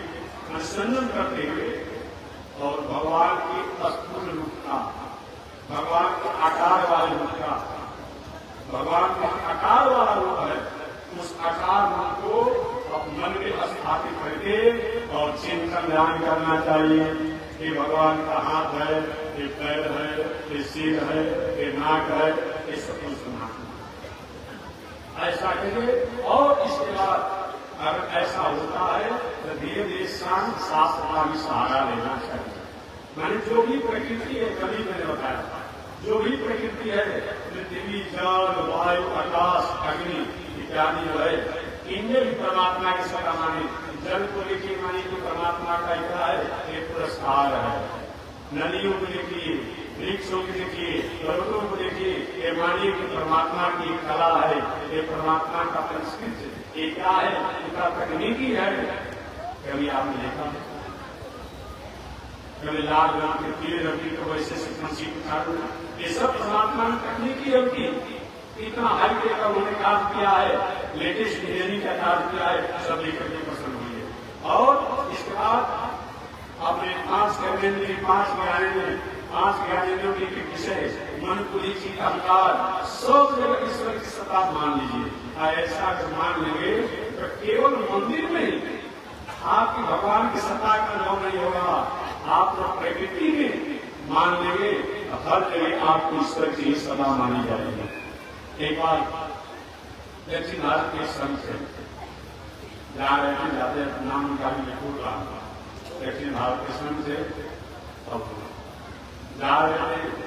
संयम करते हुए, और भगवान की अस्थूल रूप का, भगवान के आकार वाले रूप का, भगवान का आकार वाला रूप है, उस आकार रूप को अपने मन में स्थापित करके और चिंतन ध्यान करना चाहिए कि भगवान का हाथ है, ये पैर है, ये सिर है, ये नाक है, ये सब कुछ सुना ऐसा करिए। और इसके बाद अगर ऐसा होता है तो धीरे धीरे शास्त्र का भी सहारा लेना चाहिए। मैंने जो भी प्रकृति है, कभी मैंने बताया था, जो भी प्रकृति है, पृथ्वी जल वायु आकाश अग्नि इत्यादि जो है, इनमें भी परमात्मा की सत्ता मानी। जल को देखिए मानी कि परमात्मा का क्या है, एक पुरस्कार है। नदियों को देखिए, वृक्षों को देखिए, पर्वतों को देखिए, ये मानिए कि परमात्मा की कला है, ये परमात्मा का परिष्कृत ये क्या है, इनका तकनीकी है। कभी आपने देखा, कभी लाल रंग के पीले रंग की तो वैसे ये सब परमात्मा की तकनीकी होगी। इतना हाईटेक का उन्होंने कार्य किया है, लेटेस्ट इंजीनियरिंग का कार्य किया है, सब लेकर के पसंद हुई है। और इसके बाद अपने 5 कर्मेंद्रिय 5 ज्ञानेंद्रिय 5 ज्ञानेंद्रियों के विषय मन बुद्धि चित्त अहंकार सब जगह ईश्वर की सत्ता मान लीजिए। ऐसा अगर मान लेंगे तो केवल मंदिर में ही आपकी भगवान की सत्ता का अनुभव नहीं होगा, आप तो प्रकृति में मान लेंगे, हर जगह आपको ईश्वर की सदा मानी जाएगी। एक बार दक्षिण भारत के संत जा रहे थे, जाते नाम उनका भी लिखूट रहा, दक्षिण भारत के संत से अब जा रहे थे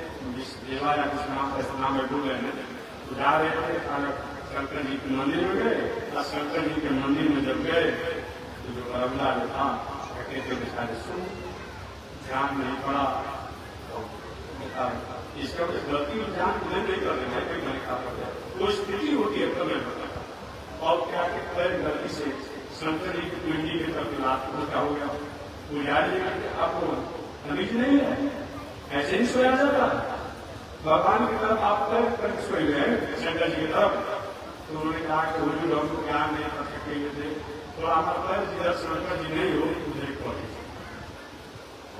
देवा या कुछ नाम ऐसा नाम है, भूल रहे तो जा रहे थे। शंकर जी के मंदिर में गए और शंकर जी के मंदिर में जब गए तो जो बरमला जो था कहते थे बेचारे सुन ध्यान नहीं पड़ा, इसका कुछ गलती ध्यान नहीं कर देना है, कोई मैंने कहा पड़ा कोई स्थिति होती है तब मैं बताता। और क्या कहते हैं गलती से शंकर जी की पिंडी के तरफ रात को क्या हो गया, पुजारी आपको तमीज नहीं है, ऐसे ही सोया जाता भगवान की तरफ आप कर सोए गए शंकर जी की तरफ। तो उन्होंने कहा कि वो भी लोगों को ज्ञान नहीं कर सके थे, तो हमारा जिधर शंकर जी नहीं हो मुझे पहुंचे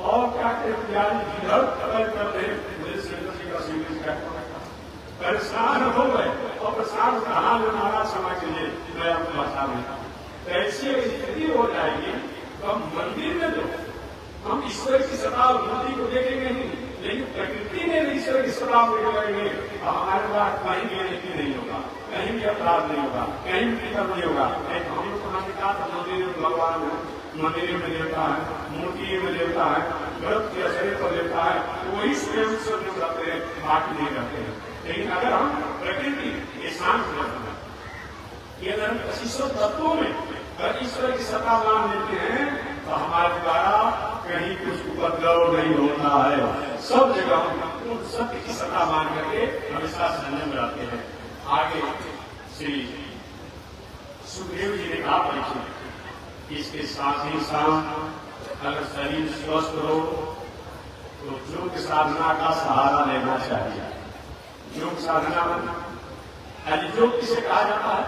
और क्या पुजारी जिधर कदर कर रहे मुझे शंकर जी का संगीत करना परेशान हो गए और परेशान कहा महाराज क्षमा कीजिए मैं आपको बता नहीं। ऐसी स्थिति हो जाएगी तो हम मंदिर में जो हम ईश्वर की सत्ता मूर्ति को देखेंगे नहीं, लेकिन प्रकृति में ईश्वर की सत्ता देखेंगे तो हमारे पास कहीं भी नहीं नहीं होगा, कहीं भी अपराध नहीं होगा, कहीं भी कर्म नहीं होगा। हम लोग हमने कहा था मंदिर में भगवान मंदिर में देवता है, मूर्ति में देवता है, व्रत के शरीर पर देवता है, वही स्वयं सब जो रहते हैं बाकी नहीं रहते हैं। लेकिन अगर हम प्रकृति के शांत रहते हैं कि अगर हम ईश्वर तत्वों में अगर ईश्वर की सत्ता मान लेते हैं तो हमारे द्वारा कहीं कुछ उपद्रव नहीं होता है, सब जगह हम सत्य की सत्ता मान करके हमेशा संयम रहते हैं। आगे श्री सुखदेव जी ने कहा परीक्षित, इसके साथ ही साथ अगर शरीर स्वस्थ हो तो योग साधना का सहारा लेना चाहिए। योग साधना योग किसे कहा जाता है?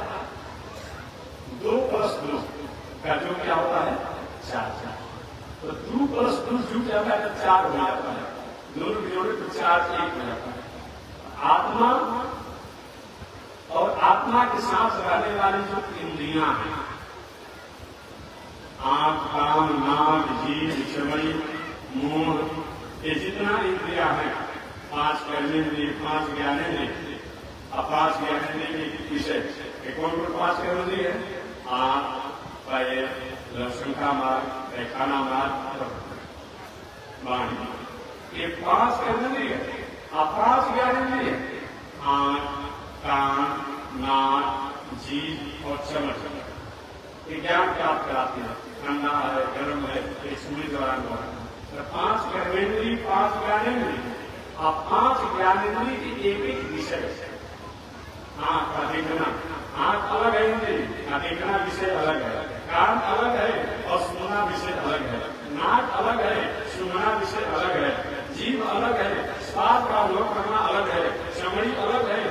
2+2 का योग क्या होता है? 4। तो 2+2 जुट जाता है तो 4 हो जाता है, दोनों जोड़े तो 4 1 हो जाता है। आत्मा और आत्मा के साथ रहने वाली जो इंद्रियां हैं, आंख कान नाक जीभ चमड़ी मुंह, ये जितना इंद्रिया है 5 कर्मेंद्रिय 5 ज्ञानेंद्रिय और 5 ज्ञानेंद्रिय के विषय कौन 5 कर्मेंद्रिय है? आंख पैर लक्षण का मार्ग पैखाना मार्ग वाणी, ये 5 कर्मेंद्रिय और 5 ज्ञानेंद्रिय आंख कान नाक जीभ और चमड़ी, ये ज्ञान प्राप्त कराती है। ठंडा है गर्म है ये सूर्य द्वारा हुआ है। 5 कर्मेंद्रिय 5 ज्ञानेंद्रिय और 5 ज्ञानेंद्रिय की एक विषय है। आंख का देखना, आंख अलग है इंद्रिय का देखना विषय अलग है, कान अलग है और सुनना विषय अलग है, नाक अलग है सुनना विषय अलग है, जीभ अलग है स्वाद का अनुभव करना अलग है, चमड़ी अलग है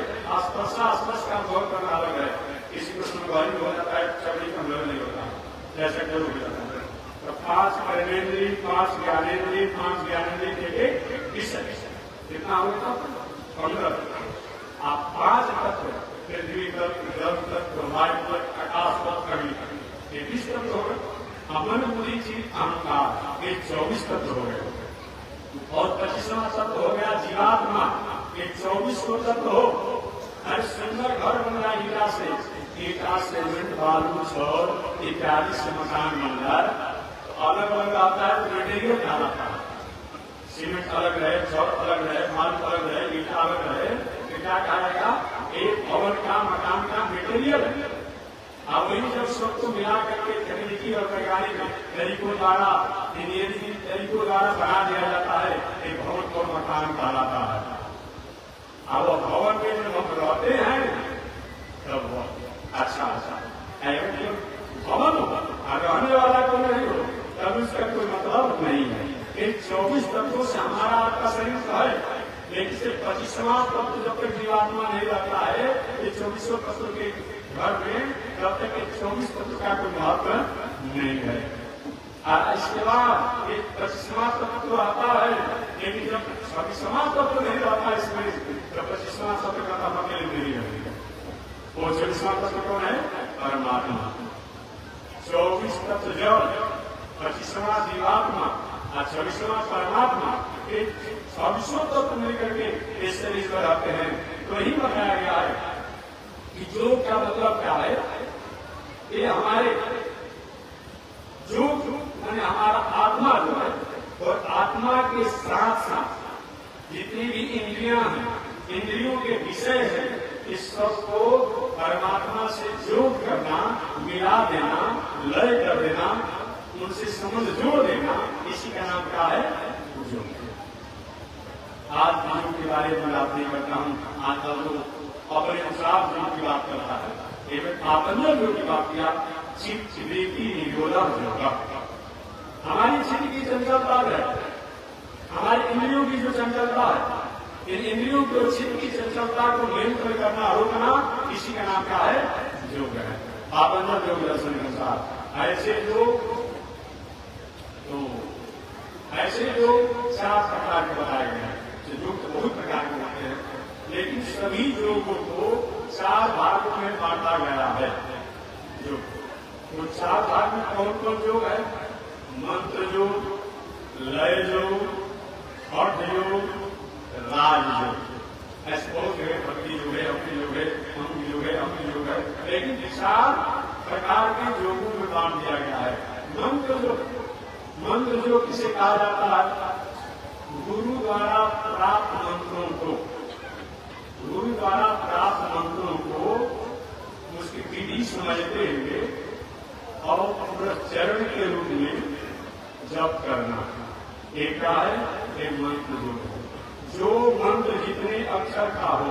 स्पर्श का अनुभव करना अलग है। किसी को सुनवाई हो जाता है चमड़ी का अनुभव नहीं होता, जैसे करो हो जाता है। तो 5 कर्मेंद्रिय 5 ज्ञानेंद्रिय 5 ज्ञानेंद्रिय के एक विषय कितना होगा? 15। आप 5 तत्व पृथ्वी तत्व जल तत्व वायु तत्व आकाश तत्व अग्नि तत्व, ये 20 तत्व हो गए। अमन बुद्धि चित्त अहंकार, ये 24 तत्व हो गए और 25वां तत्व हो गया जीवात्मा, ये 24 को तत्व हो। हर सुंदर घर बन रहा हीरा से, ईटा सीमेंट बालू छड़ इत्यादि से मकान बन रहा है, तो अलग अलग आता है तो मटेरियल क्या आता है? सीमेंट अलग रहे, छड़ अलग रहे, बालू अलग रहे, ईटा अलग रहे, तो क्या कहा? एक भवन का मकान का मटेरियल है। अब वही जब सबको मिला करके तकनीकी और वैज्ञानिक तरीकों द्वारा इंजीनियरिंग तरीकों द्वारा बना दिया जाता है, एक भवन को मकान कहलाता है। अब भवन में जब हम रहते हैं तब अच्छा भवन हो, रहने वाला को नहीं हो तब इसका कोई मतलब नहीं है। इन 24 तत्वों से हमारा आपका शरीर तो है, लेकिन सिर्फ 25वां तत्व जब तक जीवात्मा नहीं रहता है, ये 24 तत्व के घर में तब तक 24 तत्व का कोई महत्व नहीं है। इसके बाद एक 25वां तत्व तो आता है, लेकिन जब 26वां तत्व नहीं रहता इसमें, तो 25वां तत्व का नाम अकेले नहीं रहेगा। वो 26वां तत्व कौन है? परमात्मा। 24 तत्व जल, 25वां जीवात्मा और 26वां परमात्मा, 24 तत्व मिलकर के इस शरीर पर आते हैं। तो यही बताया गया है कि योग का मतलब क्या है? ये हमारे जो मैंने हमारा आत्मा जो है, और आत्मा के साथ साथ जितनी भी इंद्रियां हैं, इंद्रियों के विषय है, इस सब को परमात्मा से जोड़ करना, मिला देना, लय कर देना, उनसे संबंध जोड़ देना, इसी का नाम क्या है? योग। आज योग के बारे में बात नहीं करता हूँ। आज लोग अपने अनुसार योग की बात करता है। आपने योग की बात किया, चित्त विवेकी निरोधक योग। हमारी चित्त की चंचलता है, हमारी इंद्रियों की जो चंचलता है, इन इंद्रियों को चित्त की चंचलता को नियंत्रण करना, रोकना, इसी का नाम क्या है? योग है। आपने योग दर्शन के अनुसार ऐसे योग, तो ऐसे योग 4 प्रकार के बताए गए हैं। योग तो बहुत प्रकार के होते हैं, लेकिन सभी योगों को 4 भागों में बांटा गया है। योग तो 4 भाग में कौन कौन योग है? मंत्र योग, लय योग, अर्थ योग, राज योग। ऐसे बहुत है, भक्ति योग है, अपनी योग है, मंत्र योग है, अपनी योग है, लेकिन 4 प्रकार के योगों में बांट दिया गया है। मंत्र योग किसे कहा जाता है? गुरु द्वारा प्राप्त मंत्रों को, गुरु द्वारा प्राप्त मंत्रों को उसकी विधि समझते हुए और चरण के रूप में जप करना, एक का है। एक मंत्र जो मंत्र जितने अक्षर का हो,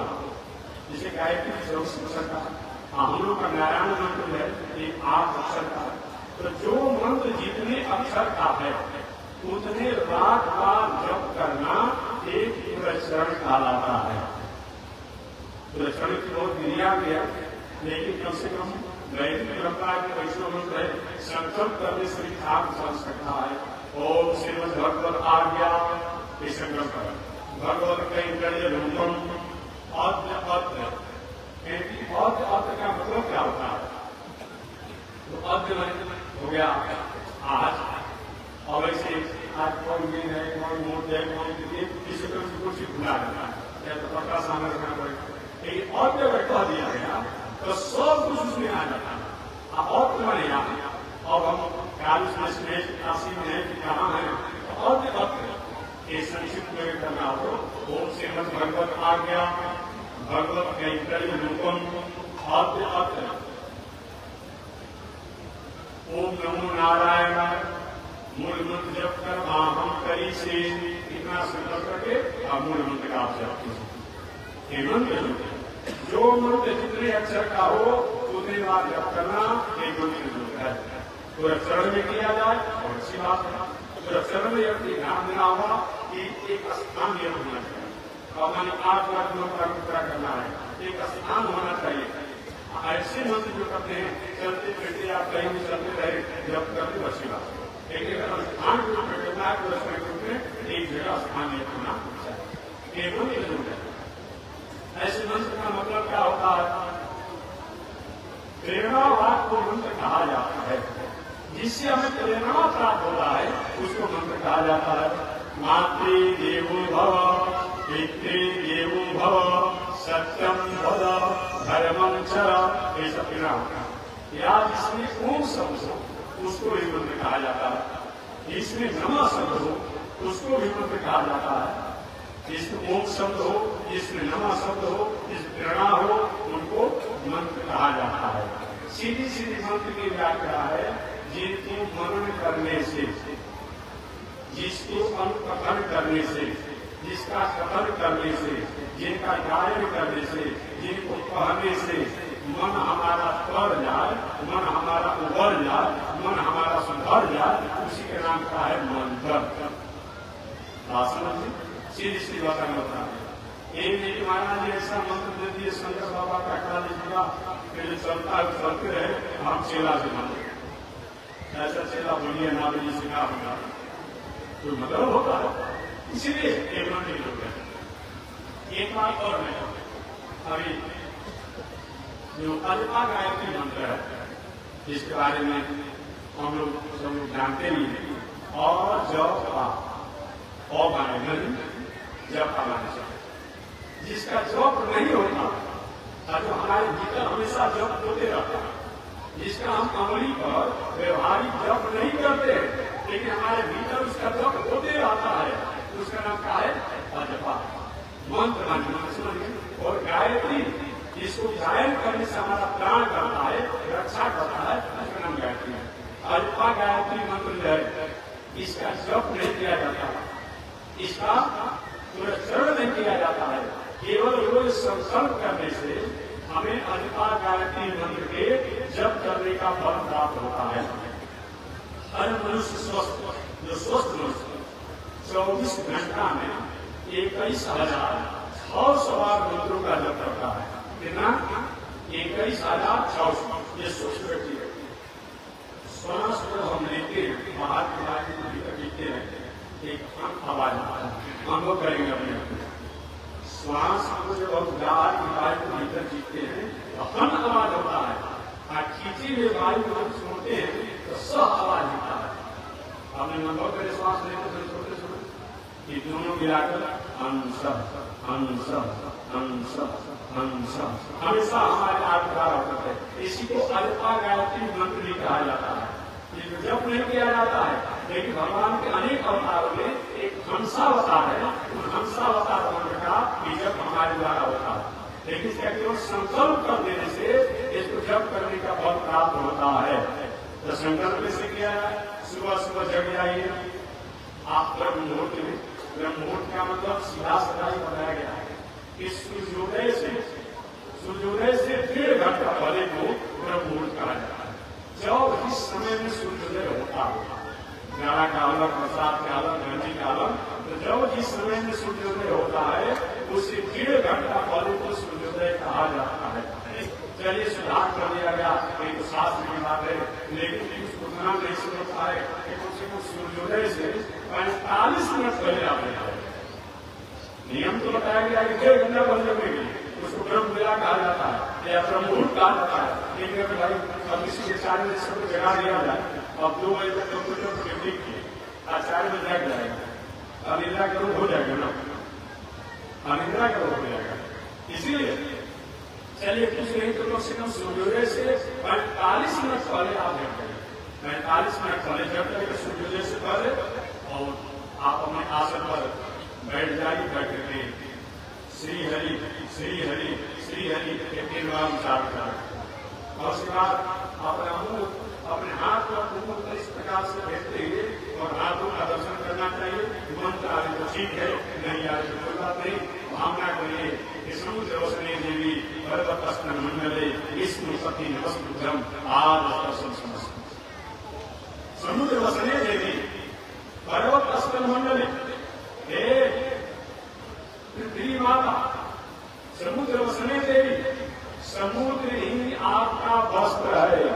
जिसे गायत्री 24 अक्षर का, हम लोग का नारायण मंत्र है, ये 8 अक्षर का। तो जो मंत्र जितने अक्षर का है, उतने रात बार जप करना एक प्रचरण कहलाता है। प्रचरण की बहुत विधियां भी है, लेकिन कम से कम वैदिक परंपरा के वैष्णव मंत्र है, संकल्प करने से भी काम चल सकता है। ओम श्रीमद भगवत आज्ञा, ये संकल्प है। भगवत कहीं रूपम अद्य अद्य, अद्य का मतलब क्या होता है? तो अद्य हो गया आज, और ऐसे आज कौन दिन है, कौन मोट है, कौन किसी तरह से कुछ भुला देना है, या तो पक्का सामने रखना पड़ेगा। लेकिन और जब कह दिया गया तो सब कुछ उसमें आ जाता है। अब और तो नहीं आते, अब हम कालिस में काशी में है कि कहाँ है, और ये संक्षिप्त में करना हो। ओम श्रीमद भगवत आज्ञा, भगवत कैंकर्य रूपम अद्य अद्य, ओम नमो नारायण, मूल मंत्र जप कर हम करी से इतना संकल्प करके अब मूल मंत्र का आप जप कीजिए। ये मंत्र जो मंत्र जितने अक्षर का हो उतने बार जप करना, एक मंत्र जो है पूरा चरण में किया जाए, और अच्छी बात है। पूरा चरण में अपनी ध्यान देना होगा कि एक स्थान यह होना चाहिए, और मैंने 8 बार पूरा करना है, एक स्थान होना चाहिए। ऐसे मंत्र जो करते हैं, चलते फिरते आप कहीं भी चलते रहे जब करते, अच्छी बात है। लेकिन अगर स्थान जो करना है तो उसमें एक जगह स्थान यह होना चाहिए, एक मंत्र जरूर है। ऐसे मंत्र का मतलब क्या होता है? प्रेरणावाद को मंत्र कहा जाता है। जिससे हमें प्रेरणा प्राप्त होता है उसको मंत्र कहा जाता है। मातृ देवो भव, पितृ देवो भव, सत्यम वद, धर्मं चर, ये सब प्रेरणा होता है। या जिसमें ओम शब्द हो उसको भी मंत्र कहा जाता है। जिसमें नमः शब्द हो उसको भी मंत्र कहा जाता है। जिसमें ओम शब्द हो, जिसमें नमः शब्द हो, जिसमें प्रेरणा हो, उनको मंत्र कहा जाता है। सीधी सीधी मंत्र की व्याख्या है जिनको मनन करने से, जिसको अनुकथन करने से, जिसका कथन करने से, जिनका गायन करने से, जिनको कहने से मन हमारा तर जाए, मन हमारा उबर जाए, मन हमारा सुधर जाए, उसी के नाम का है मंत्र। सीधी सीधी बात होता है। एक महाराज जी ऐसा मंत्र दे दिए शंकर बाबा का काली जी का, फिर चलता है चलते रहे, हम चेला से मंत्र ऐसा चेला बोलिए ना बोलिए सिखा होगा तो मतलब होता है। इसीलिए एक मंदिर हो गया। एक बात और है, अभी जो अल्पा गायत्री मंत्र है जिसके बारे में हम लोग सब लोग जानते नहीं है, और जब और गाने जब पाना चाहिए, जिसका जप नहीं होता जो हमारे भीतर हमेशा जप होते रहता है, जिसका हम अमली पर व्यवहारिक जप नहीं करते लेकिन हमारे भीतर उसका जप होते रहता है, उसका नाम क्या है? अजपा मंत्र। और गायत्री जिसको गायन करने से हमारा प्राण करता है, रक्षा करता है, उसका नाम गायत्री है। अल्पा गायत्री मंत्र है, इसका जप नहीं किया जाता, इसका पुरस्करण नहीं किया जाता है। केवल रोज संकल्प करने से हमें अल्पा गायत्री मंत्र के जप करने का फल प्राप्त होता है। हर मनुष्य स्वस्थ, जो स्वस्थ मनुष्य 24 घंटा में 21,600 बार मंत्रों का जप करता है। कितना? 21,600। ये स्वस्थ व्यक्ति है। श्वास को हम लेते हैं, बाहर के बाहर जीते हैं, एक आवाज आता है, हम लोग करेंगे अपने श्वास को जब हम बाहर की वायु को भीतर जीतते हैं तो हम आवाज होता है, और खींची हुई वायु को हम छोड़ते हैं तो स आवाज होता है। आपने अनुभव करे श्वास लेते थे छोटे छोटे, ये दोनों मिलाकर हंस हंस हंस हंस हमेशा हमारे आत्मा होता है। इसी को अल्पा गायत्री मंत्र भी कहा जाता है। ये जप नहीं किया जाता है, लेकिन भगवान के अनेक अवतारों में एक हंसावतार है, हंसावतार मंत्र का जप हमारे द्वारा होता है। लेकिन इसका केवल संकल्प कर देने से इसको जप करने का फल प्राप्त होता है। तो संकल्प से किया है, सुबह सुबह जग जाइए आप ब्रह्म मुहूर्त में। ब्रह्म मुहूर्त का मतलब सीधा सदा ही बताया गया है कि सूर्योदय से 1.5 घंटा पहले को ब्रह्म मुहूर्त कहा जाता है। जब इस समय में सूर्योदय होता है, ग्यारह का अलग, प्रसाद का अलग, घंटी का अलग, तो जब जिस समय में सूर्योदय होता है उसे 1.5 घंटा पहले को सूर्योदय कहा जाता है। चलिए सुधार कर दिया गया, एक शास्त्र की बात है, लेकिन उसको उतना नहीं समझता है कि कम से कम सूर्योदय से 45 मिनट पहले आप जाए। नियम तो बताया गया कि 1.5 घंटा पहले में उसको ब्रह्म वेला कहा जाता है या ब्रह्म मुहूर्त कहा जाता है। लेकिन अगर भाई अब किसी के 4 बजे सबको जगा दिया जाए, अब 2 बजे तक कंप्यूटर पर टिक किए, आज 4 बजे जग जाएगा, अब निद्रा करो हो जाएगा ना, अनिद्रा करो हो जाएगा। इसीलिए चलिए कुछ नहीं तो कम से कम सूर्योदय से 45 मिनट पहले आप जग करें, 45 मिनट पहले जग करें सूर्योदय से पहले, और आप अपने आसन पर बैठ जाइए। बैठ करके श्री हरि श्री हरि श्री हरि के 3 बार उच्चार करें, और उसके बाद अपने हाथ को इस प्रकार से भेजते हुए और हाथों का दर्शन करना चाहिए। मंत्र आदि तो ठीक है, नहीं आदि तो कोई बात नहीं, भावना करिए। समुद्र वसने देवी पर्वत स्तन मंडले विष्णु पति नमस्कृतम आज समस्त। समुद्र वसने देवी पर्वत स्तन मंडले, हे पृथ्वी माता समुद्र वसने देवी, समुद्र ही आपका वस्त्र है।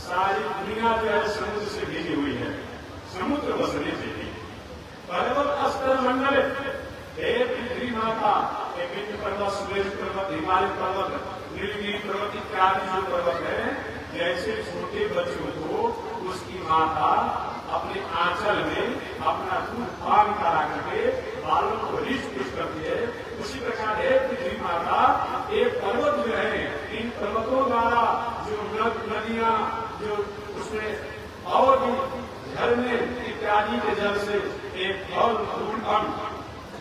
सारी दुनिया जो है समुद्र से घिरी हुई है। समुद्र वसने देवी पर्वत स्तन मंडले, हे पृथ्वी माता, विंध्य पर्वत, सुमेरु पर्वत, हिमालय पर्वत, नीलगिरी पर्वत इत्यादि जो पर्वत है, जैसे छोटे बच्चों को उसकी माता अपने आंचल में अपना दूध पान करा करके बालों को रिच पुष करती है, उसी प्रकार है पृथ्वी माता एक पर्वत जो है, इन पर्वतों द्वारा जो नदियां जो उसमें और भी झरने इत्यादि के जल से एक फल फूल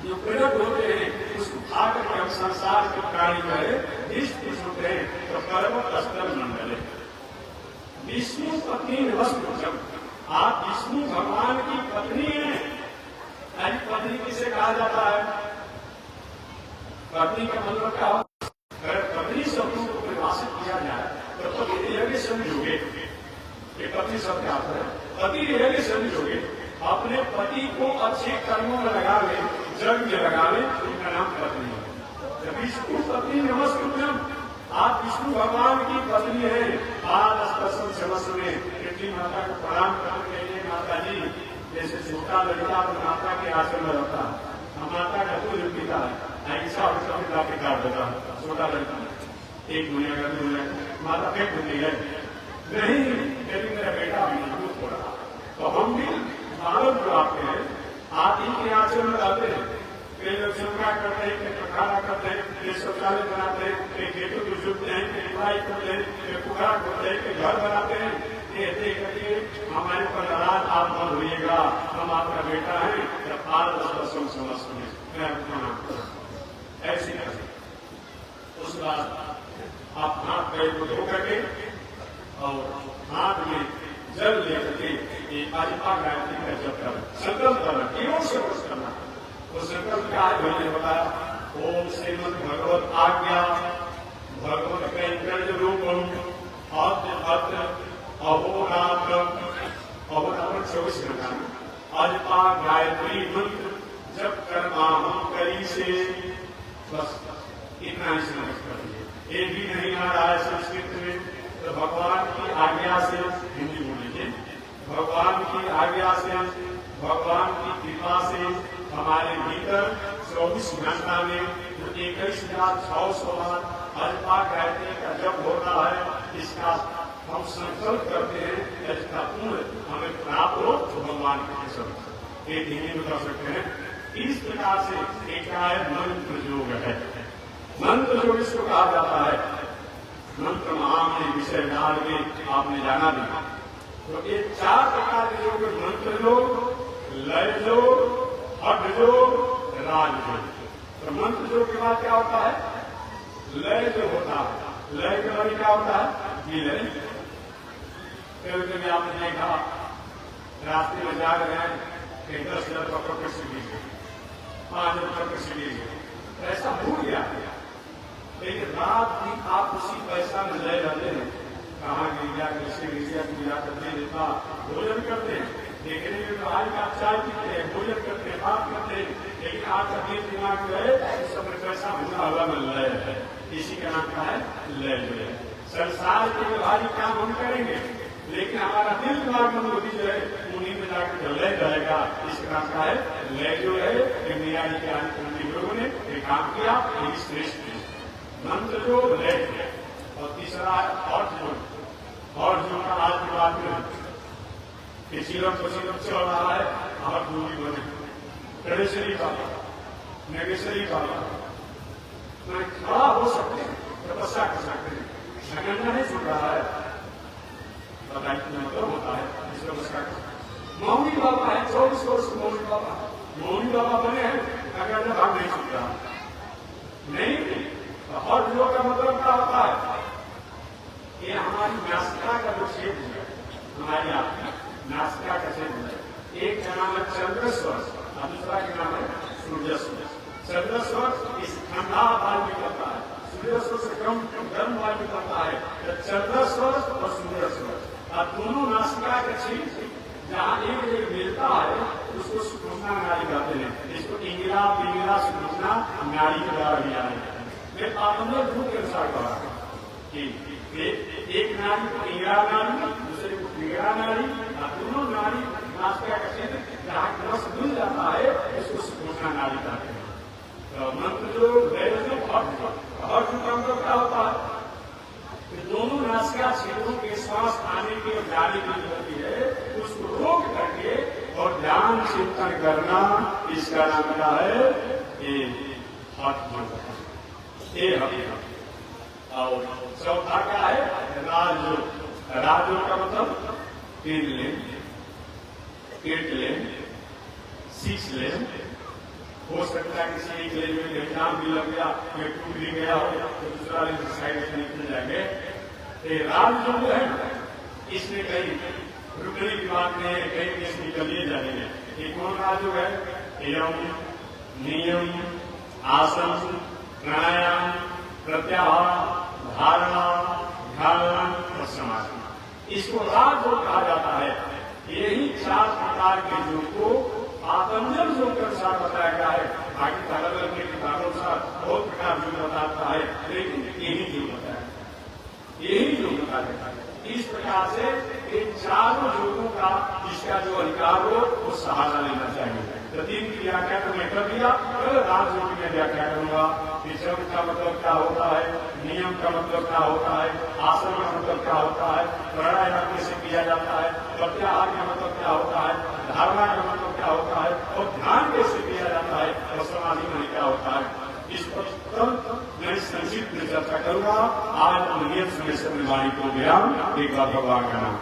जो प्रकट होते हैं उसको खाकर के हम संसार के प्राणी जो है इष्ट होते हैं। तो पर्वत स्तन मंडले विष्णु पत्नी नमस्कृतम, आप विष्णु भगवान की पत्नी हैं। यानी पत्नी किसे कहा जाता है? पत्नी का मतलब क्या हो? अगर पत्नी शब्दों को परिभाषित किया जाए तो पति यज्ञ समझोगे, ये पत्नी शब्द क्या होता है? पति यज्ञ समझोगे, अपने पति को अच्छे कर्मों में लगा ले, जग में लगा ले, उनका नाम पत्नी है। जब विष्णु पत्नी नमस्कृतम, आप विष्णु भगवान की पत्नी है। आज स्पर्शन समस्त में जी माता को प्रणाम करके कहिए, माता जी जैसे छोटा लड़का तो माता के आश्रम में रहता है, माता का दूध पीता है, ऐसा उसका पिता पिता देता है छोटा लड़का। एक महीने का दूध माता फेंक देती है, नहीं यदि मेरा बेटा भी दूध हो रहा। तो हम भी मानव जो आते हैं, आप इनके आश्रम में रहते हैं, कई लोग सेवा करते हैं, कई पखारा करते हैं, कई शौचालय बनाते हैं, कई खेतों को जुटते हैं, कई पढ़ाई करते हैं, कई पुकार करते हैं, कई घर बनाते हैं। ये देख करके हमारे पर नाराज आप मत होइएगा, हम आपका बेटा है, या 5-10 समझते हैं, मैं आपको नाम करता ऐसी करते। उसके बाद आप हाथ पैर को धो करके और हाथ में जल लेकर के आजीपा गायत्री का जप कर संकल्प करना, केवल से कुछ करना। वो संकल्प क्या है मैंने बताया, ओम श्रीमद भगवत आज्ञा भगवत कैंकर्य रूपम अद्य अहोरात्र अहोरात्र 24 घंटा आजीपा गायत्री मंत्र जप करना हम करी से, बस इतना ही समझ कर लीजिए। ये भी नहीं आ रहा है संस्कृत में, तो भगवान की आज्ञा से हिंदी बोलिए, भगवान की आज्ञा से, भगवान की कृपा से हमारे भीतर 24 घंटा में 21,600 बार आजीपा गायत्री का जप होता है। इसका हम संकल्प करते हैं, इसका पूर्ण हमें प्राप्त हो तो भगवान के सब एक हिंदी में कर सकते हैं। इस प्रकार से एक मंत्र योग है। मंत्र योग इसको कहा जाता है। मंत्र महामणि विषय काल में आपने जाना भी, तो ये 4 प्रकार के योग, मंत्र योग, लय योग, हठ योग, राज योग। तो मंत्र योग के बाद क्या होता है, लय जो होता है, लय के बाद क्या होता है, विलय। कभी आपने देखा रास्ते में जा रहे हैं कि 10,000 का सीढ़ी गई, 5,000 का सीढ़ी गई, ऐसा हो गया। लेकिन रात भी आप उसी पैसा में लय रहते हैं, कहाँ गिरिया कैसे गिरिया गिरा करते देता, भोजन करते हैं, देखने में तो आज आप चाय पीते हैं, भोजन करते हैं, बात करते हैं, लेकिन आपका दिल दिमाग जो है उस समय पैसा भूला हुआ में लय है। इसी का नाम क्या है, लय जो है। संसार के व्यवहारिक काम हम करेंगे, लेकिन हमारा दिल दिमाग में बुद्धि जो है उन्हीं में जाकर लय रहेगा। इसका नाम क्या है, लय जो है। कि मीरा जी के आदि लोगों ने एक काम किया, एक श्रेष्ठ मंत्र जो लय। और तीसरा अर्थ जो का आज की बात में सीरम चल रहा है, और जो भी बने गणेश्वरी बाबा, नगेश्वरी बाबा खड़ा हो सकते हैं, तपस्या कर सकते हैं, लगना नहीं सुन रहा है, बताइए मतलब होता है इस तपस्या का। मौनी बाबा है, 24 वर्ष मौनी बाबा, मौनी बाबा बने हैं, अगर भाग नहीं सुन रहा नहीं। और योग का मतलब क्या होता है, ये हमारी नासिका का जो क्षेत्र है, हमारी आपकी नासिका का क्षेत्र है। एक का नाम है चंद्रस्वर और दूसरा का नाम है सूर्यस्वर। चंद्रस्वर इस ठंडा वायु निकलता है, सूर्यस्वर से कम गर्म वायु निकलता है। चंद्रस्वर और सूर्यस्वर और दोनों नासिका का क्षेत्र जहाँ एक जगह मिलता है उसको सुषुम्ना नाड़ी कहते हैं। इसको इंगिरा पिंगिरा सुषुम्ना नाड़ी के द्वारा भी जाना जाता है। मैं आपने रूप के अनुसार कहा कि एक नाड़ी को इंगिरा नाड़ी, दूसरे को पिंगिरा नाड़ी, दोनों नाड़ी नासिका का क्षेत्र जहाँ रस मिल जाता है उसको सुषुम्ना नाड़ी कहते हैं। तो मंत्र जो और जो काम क्या होता है, दोनों नासिका क्षेत्रों के श्वास आने की और जाने की जो होती है उसको रोक करके और ध्यान चिंतन करना, इसका नाम क्या है, ये हठ योग। ये और चौथा क्या है, राजयोग। राजयोग का मतलब तीन लें, 8 लें, 6 लें। हो सकता है किसी एक लेन में एग्जाम भी लग गया, कोई टूट भी गया हो तो दूसरा लेन साइड से निकल जाएंगे। राजयोग है, इसमें कहीं रुकने की बात नहीं है, कहीं केस निकलिए जाएंगे। ये कौन राजयोग है, यम, नियम, आसन, प्राणायाम, प्रत्याहार, धारणा, ध्यान और समाधि, इसको राजयोग कहा जाता है। यही 4 प्रकार के योग को आत्मजन योग के अनुसार बताया गया है। बाकी अलग अलग के किताबों अनुसार बहुत प्रकार योग बताता है, लेकिन यही योग बताया, यही योग है। इस प्रकार से इन चारों योगों का जिसका जो अधिकार हो वो सहारा लेना चाहिए। तो 3 की व्याख्या तो मैं कर दिया, राजयोग की व्याख्या करूंगा। विचरण का मतलब क्या होता है, नियम का मतलब क्या होता है, आसन का मतलब क्या होता है, प्राणायाम कैसे किया जाता है, प्रत्याहार का मतलब क्या होता है, धारणा का मतलब क्या होता है, और ध्यान कैसे किया जाता है, और समाधि में क्या होता है। इस पर मैं संक्षिप्त में चर्चा करूंगा। आज नियत समय से अपनी वाणी को विराम। एक बार भगवान का नाम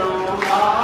Go,